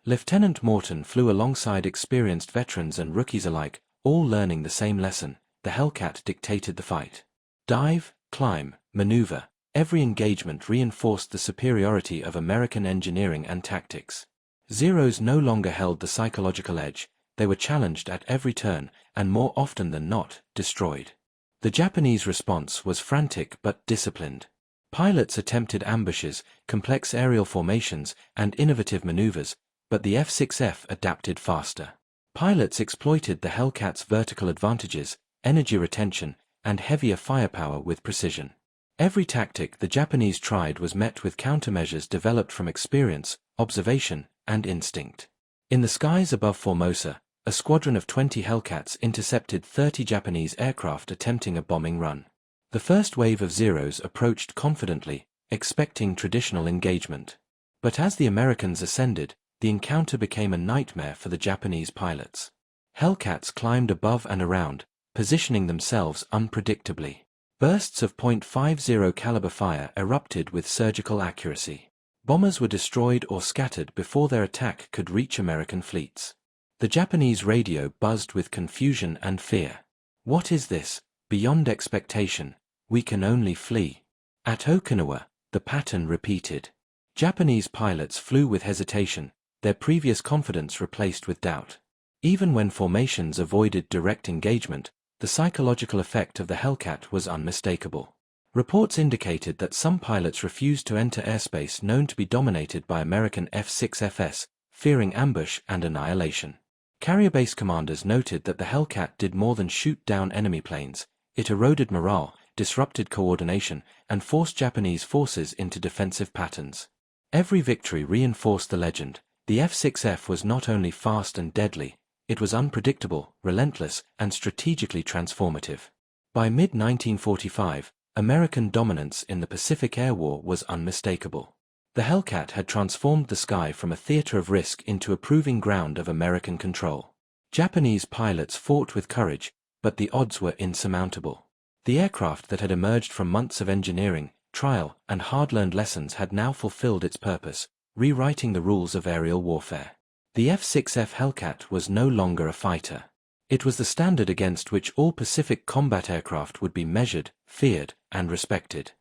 Lieutenant Morton flew alongside experienced veterans and rookies alike, all learning the same lesson: the Hellcat dictated the fight. Dive, climb, maneuver, every engagement reinforced the superiority of American engineering and tactics. Zeros no longer held the psychological edge, they were challenged at every turn, and more often than not, destroyed. The Japanese response was frantic but disciplined. Pilots attempted ambushes, complex aerial formations, and innovative maneuvers, but the F6F adapted faster. Pilots exploited the Hellcat's vertical advantages, energy retention, and heavier firepower with precision. Every tactic the Japanese tried was met with countermeasures developed from experience, observation, and instinct. In the skies above Formosa, a squadron of 20 Hellcats intercepted 30 Japanese aircraft attempting a bombing run. The first wave of Zeros approached confidently, expecting traditional engagement. But as the Americans ascended, the encounter became a nightmare for the Japanese pilots. Hellcats climbed above and around, positioning themselves unpredictably. Bursts of .50 caliber fire erupted with surgical accuracy. Bombers were destroyed or scattered before their attack could reach American fleets. The Japanese radio buzzed with confusion and fear. What is this? Beyond expectation, we can only flee. At Okinawa, the pattern repeated. Japanese pilots flew with hesitation, their previous confidence replaced with doubt. Even when formations avoided direct engagement, the psychological effect of the Hellcat was unmistakable. Reports indicated that some pilots refused to enter airspace known to be dominated by American F6Fs, fearing ambush and annihilation. Carrier base commanders noted that the Hellcat did more than shoot down enemy planes. It eroded morale, disrupted coordination, and forced Japanese forces into defensive patterns. Every victory reinforced the legend. The F6F was not only fast and deadly, it was unpredictable, relentless, and strategically transformative. By mid-1945, American dominance in the Pacific Air War was unmistakable. The Hellcat had transformed the sky from a theater of risk into a proving ground of American control. Japanese pilots fought with courage, but the odds were insurmountable. The aircraft that had emerged from months of engineering, trial, and hard-learned lessons had now fulfilled its purpose, rewriting the rules of aerial warfare. The F6F Hellcat was no longer a fighter. It was the standard against which all Pacific combat aircraft would be measured, feared, and respected.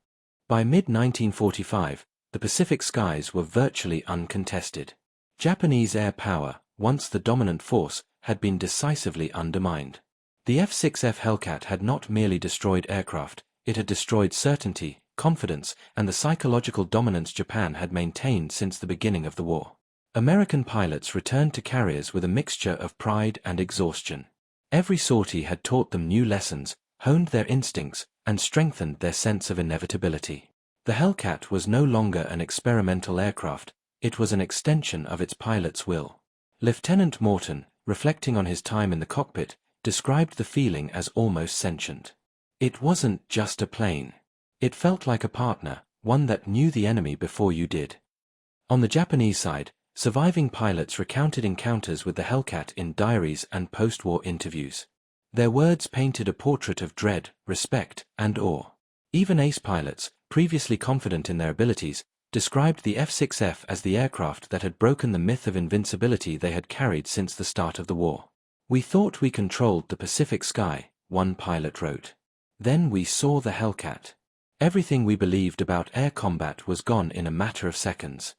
By mid-1945, the Pacific skies were virtually uncontested. Japanese air power, once the dominant force, had been decisively undermined. The F6F Hellcat had not merely destroyed aircraft, it had destroyed certainty, confidence, and the psychological dominance Japan had maintained since the beginning of the war. American pilots returned to carriers with a mixture of pride and exhaustion. Every sortie had taught them new lessons, honed their instincts, and strengthened their sense of inevitability. The Hellcat was no longer an experimental aircraft, it was an extension of its pilot's will. Lieutenant Morton, reflecting on his time in the cockpit, described the feeling as almost sentient. It wasn't just a plane. It felt like a partner, one that knew the enemy before you did. On the Japanese side, surviving pilots recounted encounters with the Hellcat in diaries and post-war interviews. Their words painted a portrait of dread, respect, and awe. Even ace pilots, previously confident in their abilities, described the F6F as the aircraft that had broken the myth of invincibility they had carried since the start of the war. "We thought we controlled the Pacific sky," one pilot wrote. "Then we saw the Hellcat. Everything we believed about air combat was gone in a matter of seconds."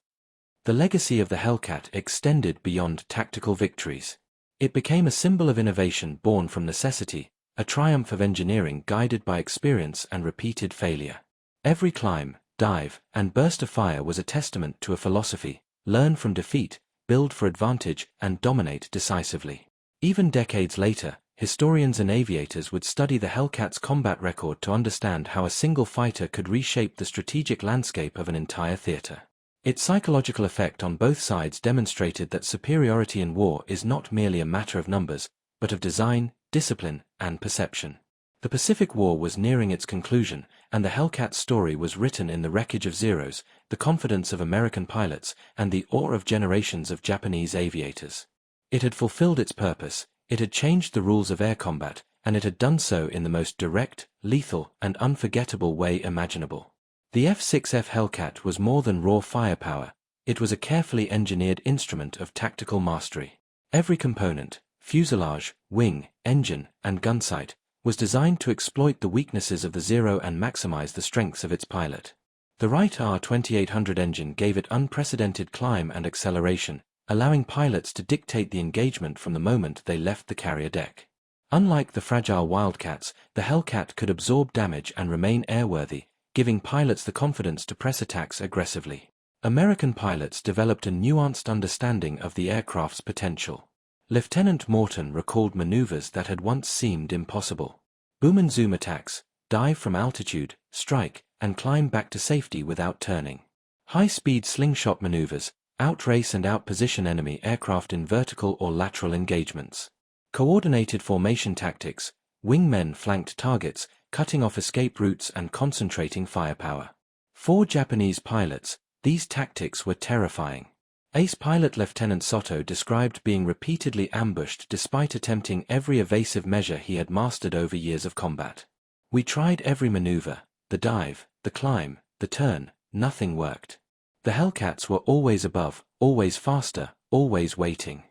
The legacy of the Hellcat extended beyond tactical victories. It became a symbol of innovation born from necessity, a triumph of engineering guided by experience and repeated failure. Every climb, dive, and burst of fire was a testament to a philosophy: learn from defeat, build for advantage, and dominate decisively. Even decades later, historians and aviators would study the Hellcat's combat record to understand how a single fighter could reshape the strategic landscape of an entire theater. Its psychological effect on both sides demonstrated that superiority in war is not merely a matter of numbers, but of design, discipline, and perception. The Pacific War was nearing its conclusion, and the Hellcat's story was written in the wreckage of Zeros, the confidence of American pilots, and the awe of generations of Japanese aviators. It had fulfilled its purpose, it had changed the rules of air combat, and it had done so in the most direct, lethal, and unforgettable way imaginable. The F6F Hellcat was more than raw firepower, it was a carefully engineered instrument of tactical mastery. Every component, fuselage, wing, engine, and gun sight, was designed to exploit the weaknesses of the Zero and maximize the strengths of its pilot. The Wright R2800 engine gave it unprecedented climb and acceleration, allowing pilots to dictate the engagement from the moment they left the carrier deck. Unlike the fragile Wildcats, the Hellcat could absorb damage and remain airworthy, giving pilots the confidence to press attacks aggressively. American pilots developed a nuanced understanding of the aircraft's potential. Lieutenant Morton recalled maneuvers that had once seemed impossible. Boom and zoom attacks, dive from altitude, strike, and climb back to safety without turning. High-speed slingshot maneuvers, outrace and outposition enemy aircraft in vertical or lateral engagements. Coordinated formation tactics, wingmen flanked targets, cutting off escape routes and concentrating firepower. For Japanese pilots, these tactics were terrifying. Ace pilot Lieutenant Soto described being repeatedly ambushed despite attempting every evasive measure he had mastered over years of combat. We tried every maneuver, the dive, the climb, the turn, nothing worked. The Hellcats were always above, always faster, always waiting.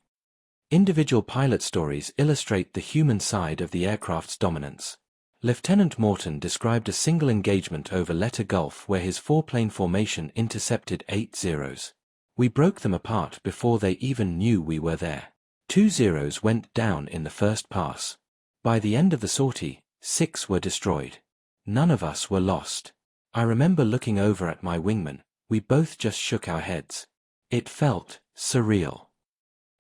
Individual pilot stories illustrate the human side of the aircraft's dominance. Lieutenant Morton described a single engagement over Letter Gulf where his four-plane formation intercepted 8 Zeros. We broke them apart before they even knew we were there. 2 Zeros went down in the first pass. By the end of the sortie, 6 were destroyed. None of us were lost. I remember looking over at my wingman, we both just shook our heads. It felt surreal.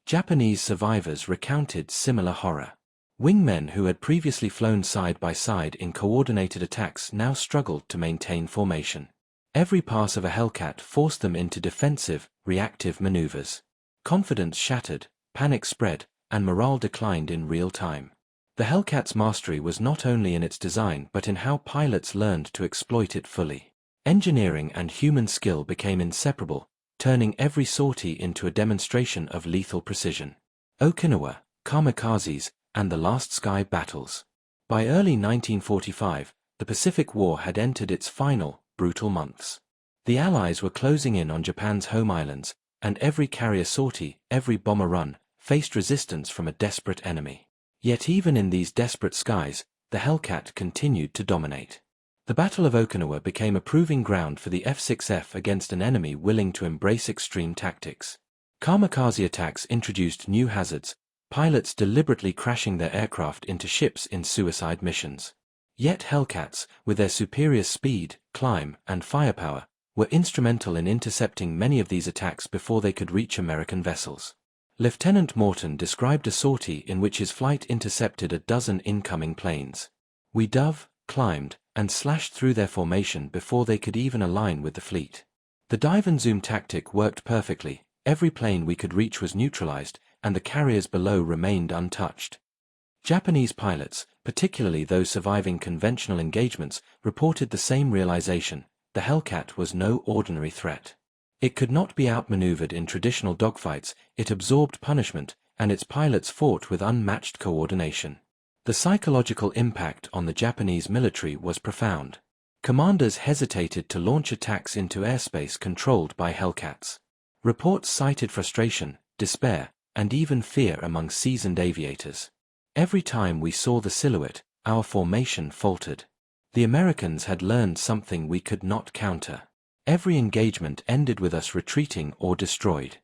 Japanese survivors recounted similar horror. Wingmen who had previously flown side by side in coordinated attacks now struggled to maintain formation. Every pass of a Hellcat forced them into defensive, reactive maneuvers. Confidence shattered, panic spread, and morale declined in real time. The Hellcat's mastery was not only in its design but in how pilots learned to exploit it fully. Engineering and human skill became inseparable, turning every sortie into a demonstration of lethal precision. Okinawa, kamikazes, and the last sky battles. By early 1945, the Pacific War had entered its final, brutal months. The Allies were closing in on Japan's home islands, and every carrier sortie, every bomber run, faced resistance from a desperate enemy. Yet even in these desperate skies, the Hellcat continued to dominate. The Battle of Okinawa became a proving ground for the F6F against an enemy willing to embrace extreme tactics. Kamikaze attacks introduced new hazards, pilots deliberately crashing their aircraft into ships in suicide missions. Yet Hellcats, with their superior speed, climb, and firepower, were instrumental in intercepting many of these attacks before they could reach American vessels. Lieutenant Morton described a sortie in which his flight intercepted a dozen incoming planes. We dove, climbed, and slashed through their formation before they could even align with the fleet. The dive and zoom tactic worked perfectly, every plane we could reach was neutralized, and the carriers below remained untouched. Japanese pilots, particularly those surviving conventional engagements, reported the same realization: the Hellcat was no ordinary threat. It could not be outmaneuvered in traditional dogfights, it absorbed punishment, and its pilots fought with unmatched coordination. The psychological impact on the Japanese military was profound. Commanders hesitated to launch attacks into airspace controlled by Hellcats. Reports cited frustration, despair, and even fear among seasoned aviators. Every time we saw the silhouette, our formation faltered. The Americans had learned something we could not counter. Every engagement ended with us retreating or destroyed.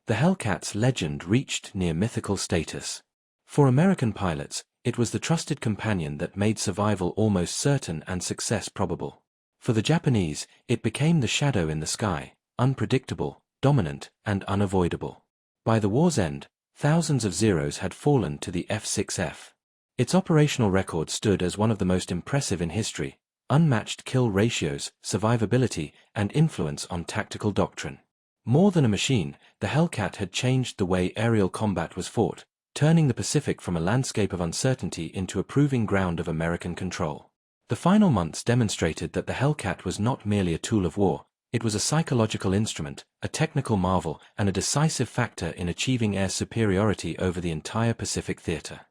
The Hellcat's legend reached near mythical status. For American pilots, it was the trusted companion that made survival almost certain and success probable. For the Japanese, it became the shadow in the sky, unpredictable, dominant, and unavoidable. By the war's end, thousands of Zeros had fallen to the F6F. Its operational record stood as one of the most impressive in history, unmatched kill ratios, survivability, and influence on tactical doctrine. More than a machine, the Hellcat had changed the way aerial combat was fought, turning the Pacific from a landscape of uncertainty into a proving ground of American control. The final months demonstrated that the Hellcat was not merely a tool of war, it was a psychological instrument, a technical marvel, and a decisive factor in achieving air superiority over the entire Pacific theater.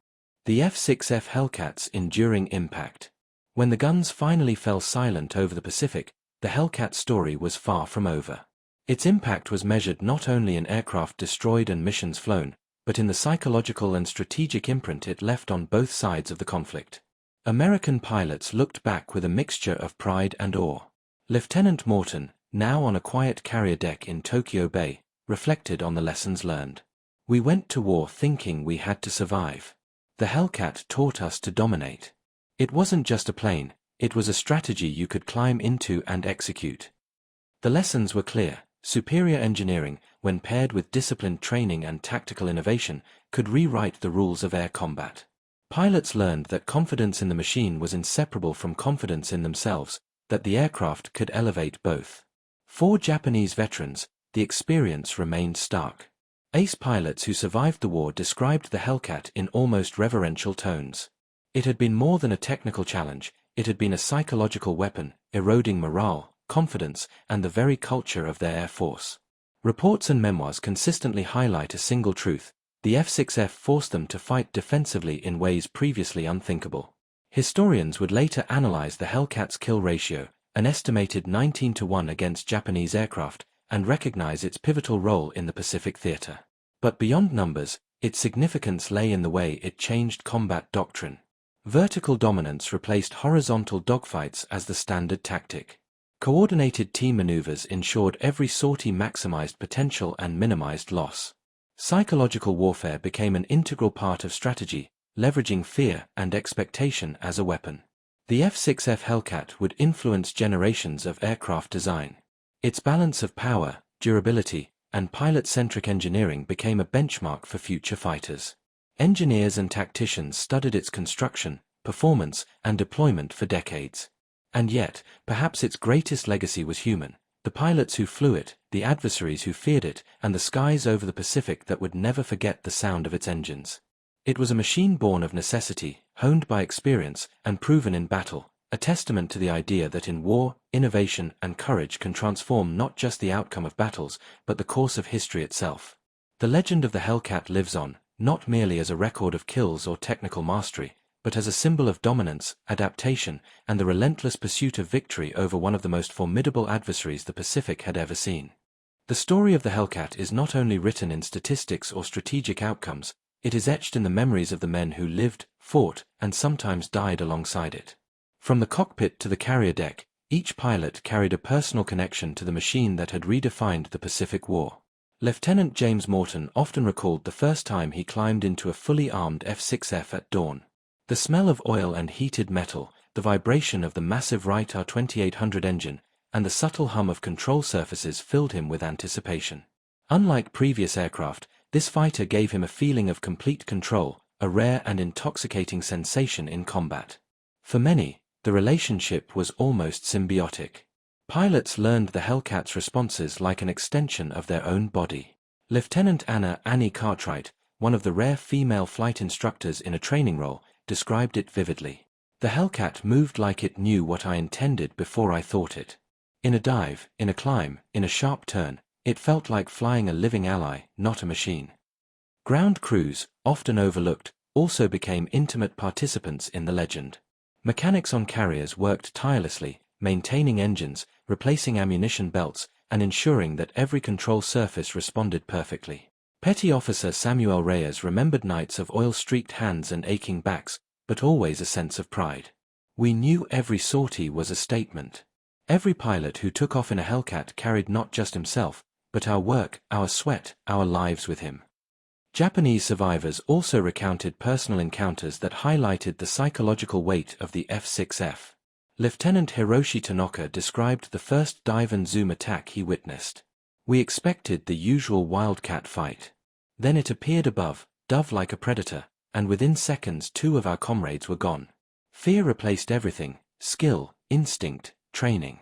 The F6F Hellcat's enduring impact. When the guns finally fell silent over the Pacific, the Hellcat story was far from over. Its impact was measured not only in aircraft destroyed and missions flown, but in the psychological and strategic imprint it left on both sides of the conflict. American pilots looked back with a mixture of pride and awe. Lieutenant Morton, now on a quiet carrier deck in Tokyo Bay, reflected on the lessons learned. We went to war thinking we had to survive. The Hellcat taught us to dominate. It wasn't just a plane, it was a strategy you could climb into and execute. The lessons were clear. Superior engineering, when paired with disciplined training and tactical innovation, could rewrite the rules of air combat. Pilots learned that confidence in the machine was inseparable from confidence in themselves, that the aircraft could elevate both. For Japanese veterans, the experience remained stark. Ace pilots who survived the war described the Hellcat in almost reverential tones. It had been more than a technical challenge, it had been a psychological weapon, eroding morale, confidence, and the very culture of their air force. Reports and memoirs consistently highlight a single truth: the F6F forced them to fight defensively in ways previously unthinkable. Historians would later analyze the Hellcat's kill ratio, an estimated 19-to-1 against Japanese aircraft, and recognize its pivotal role in the Pacific theater. But beyond numbers, its significance lay in the way it changed combat doctrine. Vertical dominance replaced horizontal dogfights as the standard tactic. Coordinated team maneuvers ensured every sortie maximized potential and minimized loss. Psychological warfare became an integral part of strategy, leveraging fear and expectation as a weapon. The F6F Hellcat would influence generations of aircraft design. Its balance of power, durability, and pilot-centric engineering became a benchmark for future fighters. Engineers and tacticians studied its construction, performance, and deployment for decades. And yet, perhaps its greatest legacy was human. The pilots who flew it, the adversaries who feared it, and the skies over the Pacific that would never forget the sound of its engines. It was a machine born of necessity, honed by experience, and proven in battle, a testament to the idea that in war, innovation and courage can transform not just the outcome of battles, but the course of history itself. The legend of the Hellcat lives on, not merely as a record of kills or technical mastery, but as a symbol of dominance, adaptation, and the relentless pursuit of victory over one of the most formidable adversaries the Pacific had ever seen. The story of the Hellcat is not only written in statistics or strategic outcomes, it is etched in the memories of the men who lived, fought, and sometimes died alongside it. From the cockpit to the carrier deck, each pilot carried a personal connection to the machine that had redefined the Pacific War. Lieutenant James Morton often recalled the first time he climbed into a fully armed F6F at dawn. The smell of oil and heated metal, the vibration of the massive Wright R2800 engine, and the subtle hum of control surfaces filled him with anticipation. Unlike previous aircraft, this fighter gave him a feeling of complete control, a rare and intoxicating sensation in combat. For many, the relationship was almost symbiotic. Pilots learned the Hellcat's responses like an extension of their own body. Lieutenant Annie Cartwright, one of the rare female flight instructors in a training role, described it vividly. The Hellcat moved like it knew what I intended before I thought it. In a dive, in a climb, in a sharp turn, it felt like flying a living ally, not a machine. Ground crews, often overlooked, also became intimate participants in the legend. Mechanics on carriers worked tirelessly, maintaining engines, replacing ammunition belts, and ensuring that every control surface responded perfectly. Petty Officer Samuel Reyes remembered nights of oil-streaked hands and aching backs, but always a sense of pride. We knew every sortie was a statement. Every pilot who took off in a Hellcat carried not just himself, but our work, our sweat, our lives with him. Japanese survivors also recounted personal encounters that highlighted the psychological weight of the F6F. Lieutenant Hiroshi Tanaka described the first dive and zoom attack he witnessed. "We expected the usual wildcat fight. Then it appeared above, dove like a predator, and within seconds 2 of our comrades were gone. Fear replaced everything: skill, instinct, training."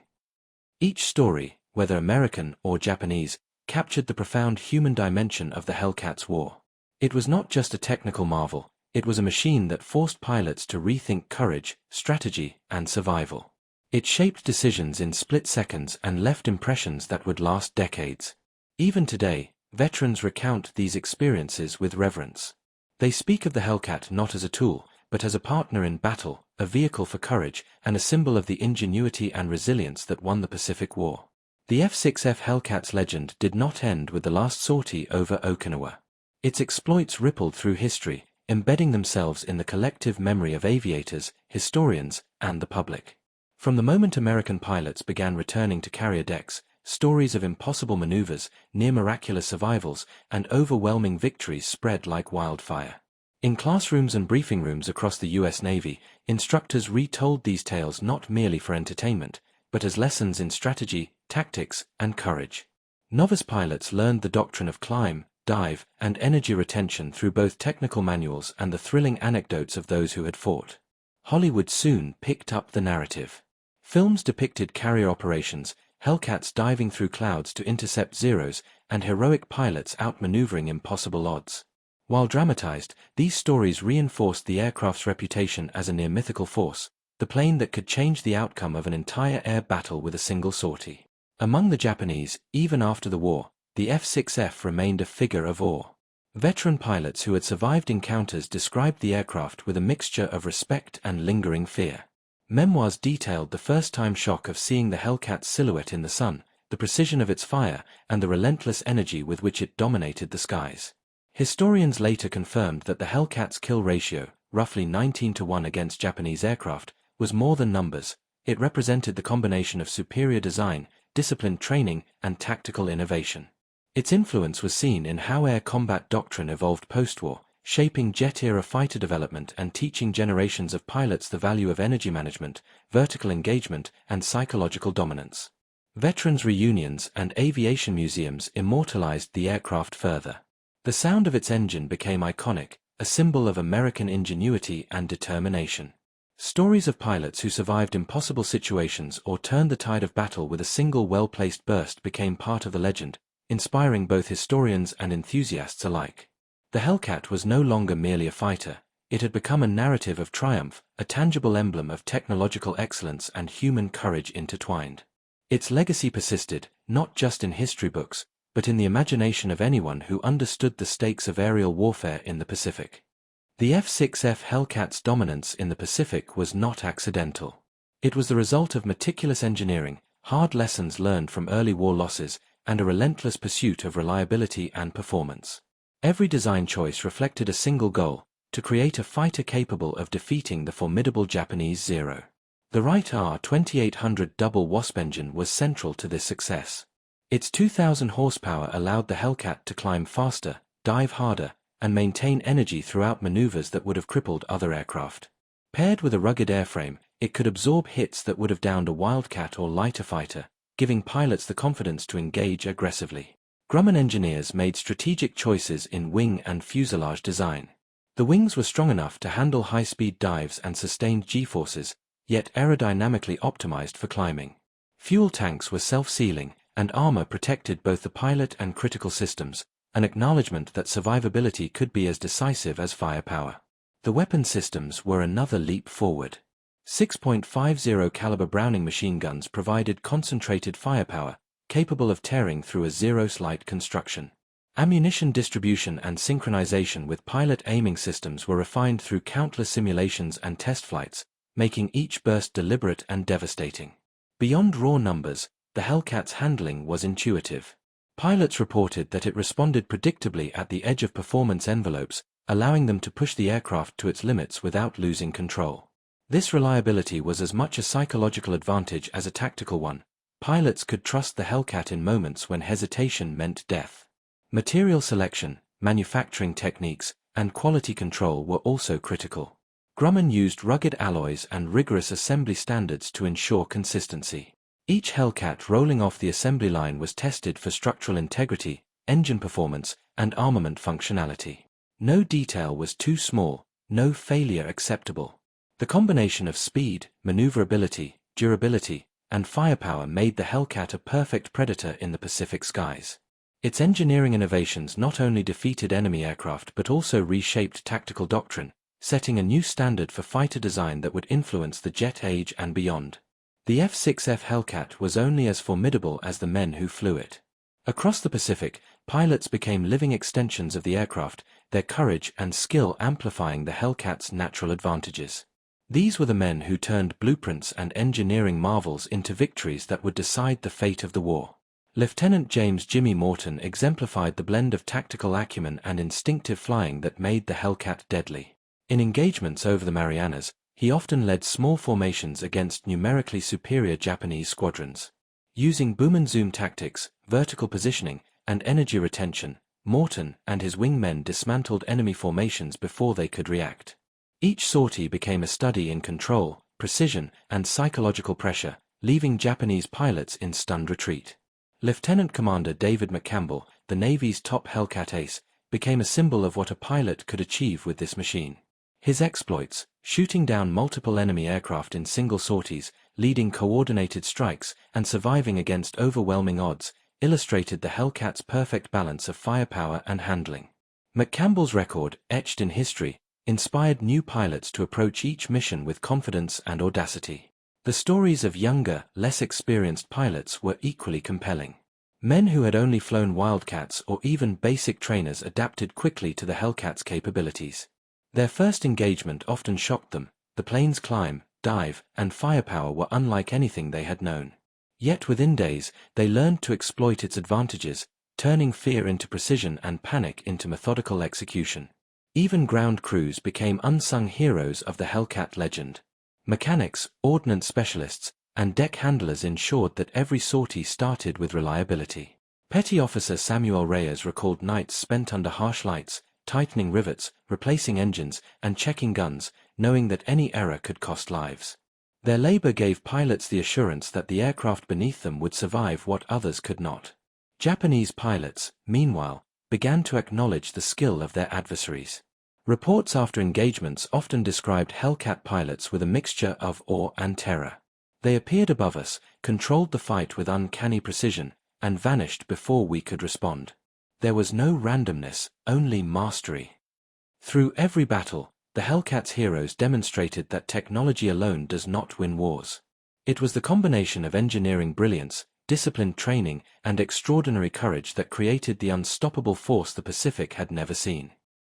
Each story, whether American or Japanese, captured the profound human dimension of the Hellcat's war. It was not just a technical marvel, it was a machine that forced pilots to rethink courage, strategy, and survival. It shaped decisions in split seconds and left impressions that would last decades. Even today, veterans recount these experiences with reverence. They speak of the Hellcat not as a tool, but as a partner in battle, a vehicle for courage, and a symbol of the ingenuity and resilience that won the Pacific War. The F6F Hellcat's legend did not end with the last sortie over Okinawa. Its exploits rippled through history, embedding themselves in the collective memory of aviators, historians, and the public. From the moment American pilots began returning to carrier decks, stories of impossible maneuvers, near-miraculous survivals, and overwhelming victories spread like wildfire. In classrooms and briefing rooms across the U.S. Navy, instructors retold these tales not merely for entertainment, but as lessons in strategy, tactics, and courage. Novice pilots learned the doctrine of climb, dive, and energy retention through both technical manuals and the thrilling anecdotes of those who had fought. Hollywood soon picked up the narrative. Films depicted carrier operations, Hellcats diving through clouds to intercept Zeros, and heroic pilots outmaneuvering impossible odds. While dramatized, these stories reinforced the aircraft's reputation as a near-mythical force, the plane that could change the outcome of an entire air battle with a single sortie. Among the Japanese, even after the war, the F6F remained a figure of awe. Veteran pilots who had survived encounters described the aircraft with a mixture of respect and lingering fear. Memoirs detailed the first-time shock of seeing the Hellcat's silhouette in the sun, the precision of its fire, and the relentless energy with which it dominated the skies. Historians later confirmed that the Hellcat's kill ratio, roughly 19-1 against Japanese aircraft, was more than numbers. It represented the combination of superior design, disciplined training, and tactical innovation. Its influence was seen in how air combat doctrine evolved post-war, shaping jet-era fighter development and teaching generations of pilots the value of energy management, vertical engagement, and psychological dominance. Veterans' reunions and aviation museums immortalized the aircraft further. The sound of its engine became iconic, a symbol of American ingenuity and determination. Stories of pilots who survived impossible situations or turned the tide of battle with a single well-placed burst became part of the legend, inspiring both historians and enthusiasts alike. The Hellcat was no longer merely a fighter, it had become a narrative of triumph, a tangible emblem of technological excellence and human courage intertwined. Its legacy persisted, not just in history books, but in the imagination of anyone who understood the stakes of aerial warfare in the Pacific. The F6F Hellcat's dominance in the Pacific was not accidental. It was the result of meticulous engineering, hard lessons learned from early war losses, and a relentless pursuit of reliability and performance. Every design choice reflected a single goal: to create a fighter capable of defeating the formidable Japanese Zero. The Wright R2800 double Wasp engine was central to this success. Its 2,000 horsepower allowed the Hellcat to climb faster, dive harder, and maintain energy throughout maneuvers that would have crippled other aircraft. Paired with a rugged airframe, it could absorb hits that would have downed a Wildcat or lighter fighter, giving pilots the confidence to engage aggressively. Grumman engineers made strategic choices in wing and fuselage design. The wings were strong enough to handle high-speed dives and sustained G-forces, yet aerodynamically optimized for climbing. Fuel tanks were self-sealing, and armor protected both the pilot and critical systems, an acknowledgement that survivability could be as decisive as firepower. The weapon systems were another leap forward. 6.50 caliber Browning machine guns provided concentrated firepower, capable of tearing through a Zero-light construction. Ammunition distribution and synchronization with pilot aiming systems were refined through countless simulations and test flights, making each burst deliberate and devastating. Beyond raw numbers, the Hellcat's handling was intuitive. Pilots reported that it responded predictably at the edge of performance envelopes, allowing them to push the aircraft to its limits without losing control. This reliability was as much a psychological advantage as a tactical one. Pilots could trust the Hellcat in moments when hesitation meant death. Material selection, manufacturing techniques, and quality control were also critical. Grumman used rugged alloys and rigorous assembly standards to ensure consistency. Each Hellcat rolling off the assembly line was tested for structural integrity, engine performance, and armament functionality. No detail was too small, no failure acceptable. The combination of speed, maneuverability, durability, and firepower made the Hellcat a perfect predator in the Pacific skies. Its engineering innovations not only defeated enemy aircraft but also reshaped tactical doctrine, setting a new standard for fighter design that would influence the jet age and beyond. The F6F Hellcat was only as formidable as the men who flew it. Across the Pacific, pilots became living extensions of the aircraft, their courage and skill amplifying the Hellcat's natural advantages. These were the men who turned blueprints and engineering marvels into victories that would decide the fate of the war. Lieutenant James "Jimmy" Morton exemplified the blend of tactical acumen and instinctive flying that made the Hellcat deadly. In engagements over the Marianas, he often led small formations against numerically superior Japanese squadrons. Using boom and zoom tactics, vertical positioning, and energy retention, Morton and his wingmen dismantled enemy formations before they could react. Each sortie became a study in control, precision, and psychological pressure, leaving Japanese pilots in stunned retreat. Lieutenant Commander David McCampbell, the Navy's top Hellcat ace, became a symbol of what a pilot could achieve with this machine. His exploits, shooting down multiple enemy aircraft in single sorties, leading coordinated strikes, and surviving against overwhelming odds, illustrated the Hellcat's perfect balance of firepower and handling. McCampbell's record, etched in history, inspired new pilots to approach each mission with confidence and audacity. The stories of younger, less experienced pilots were equally compelling. Men who had only flown Wildcats or even basic trainers adapted quickly to the Hellcat's capabilities. Their first engagement often shocked them. The plane's climb, dive, and firepower were unlike anything they had known. Yet within days, they learned to exploit its advantages, turning fear into precision and panic into methodical execution. Even ground crews became unsung heroes of the Hellcat legend. Mechanics, ordnance specialists, and deck handlers ensured that every sortie started with reliability. Petty Officer Samuel Reyes recalled nights spent under harsh lights, tightening rivets, replacing engines, and checking guns, knowing that any error could cost lives. Their labor gave pilots the assurance that the aircraft beneath them would survive what others could not. Japanese pilots, meanwhile, began to acknowledge the skill of their adversaries. Reports after engagements often described Hellcat pilots with a mixture of awe and terror. They appeared above us, controlled the fight with uncanny precision, and vanished before we could respond. There was no randomness, only mastery. Through every battle, the Hellcat's heroes demonstrated that technology alone does not win wars. It was the combination of engineering brilliance, disciplined training, and extraordinary courage that created the unstoppable force the Pacific had never seen.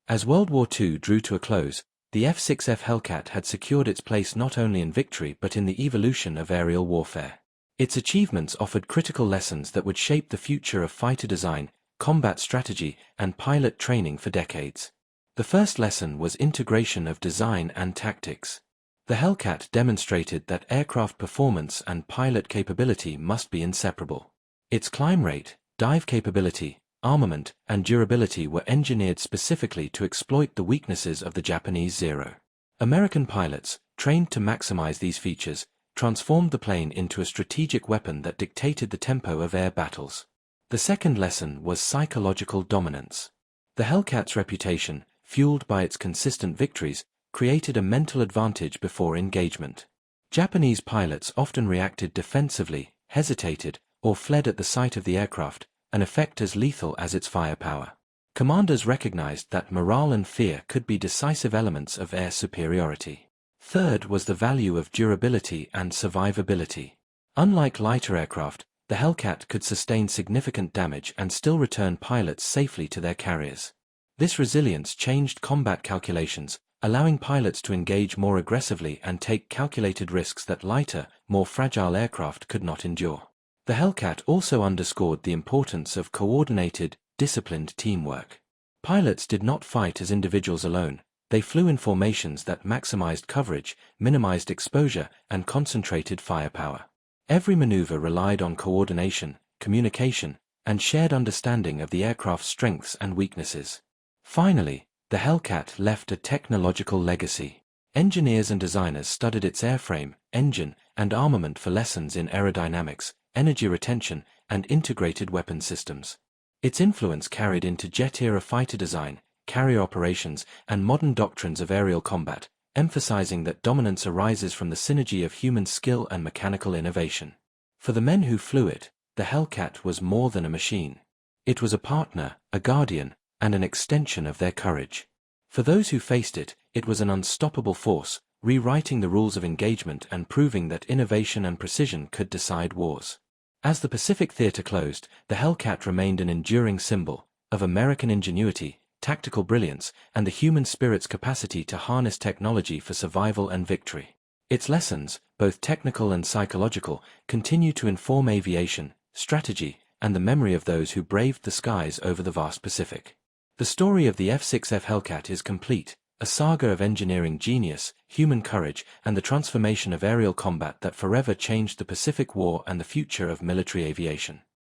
As World War II drew to a close, the F6F Hellcat had secured its place not only in victory but in the evolution of aerial warfare. Its achievements offered critical lessons that would shape the future of fighter design, combat strategy, and pilot training for decades. The first lesson was integration of design and tactics. The Hellcat demonstrated that aircraft performance and pilot capability must be inseparable. Its climb rate, dive capability, armament, and durability were engineered specifically to exploit the weaknesses of the Japanese Zero. American pilots, trained to maximize these features, transformed the plane into a strategic weapon that dictated the tempo of air battles. The second lesson was psychological dominance. The Hellcat's reputation, fueled by its consistent victories, created a mental advantage before engagement. Japanese pilots often reacted defensively, hesitated, or fled at the sight of the aircraft, an effect as lethal as its firepower. Commanders recognized that morale and fear could be decisive elements of air superiority. Third was the value of durability and survivability. Unlike lighter aircraft, the Hellcat could sustain significant damage and still return pilots safely to their carriers. This resilience changed combat calculations, allowing pilots to engage more aggressively and take calculated risks that lighter, more fragile aircraft could not endure. The Hellcat also underscored the importance of coordinated, disciplined teamwork. Pilots did not fight as individuals alone. They flew in formations that maximized coverage, minimized exposure, and concentrated firepower. Every maneuver relied on coordination, communication, and shared understanding of the aircraft's strengths and weaknesses. Finally, the Hellcat left a technological legacy. Engineers and designers studied its airframe, engine, and armament for lessons in aerodynamics, energy retention, and integrated weapon systems. Its influence carried into jet-era fighter design, carrier operations, and modern doctrines of aerial combat, emphasizing that dominance arises from the synergy of human skill and mechanical innovation. For the men who flew it, the Hellcat was more than a machine. It was a partner, a guardian, and an extension of their courage. For those who faced it, it was an unstoppable force, rewriting the rules of engagement and proving that innovation and precision could decide wars. As the Pacific theater closed, the Hellcat remained an enduring symbol of American ingenuity, tactical brilliance, and the human spirit's capacity to harness technology for survival and victory. Its lessons, both technical and psychological, continue to inform aviation, strategy, and the memory of those who braved the skies over the vast Pacific. The story of the F6F Hellcat is complete, a saga of engineering genius, human courage, and the transformation of aerial combat that forever changed the Pacific War and the future of military aviation.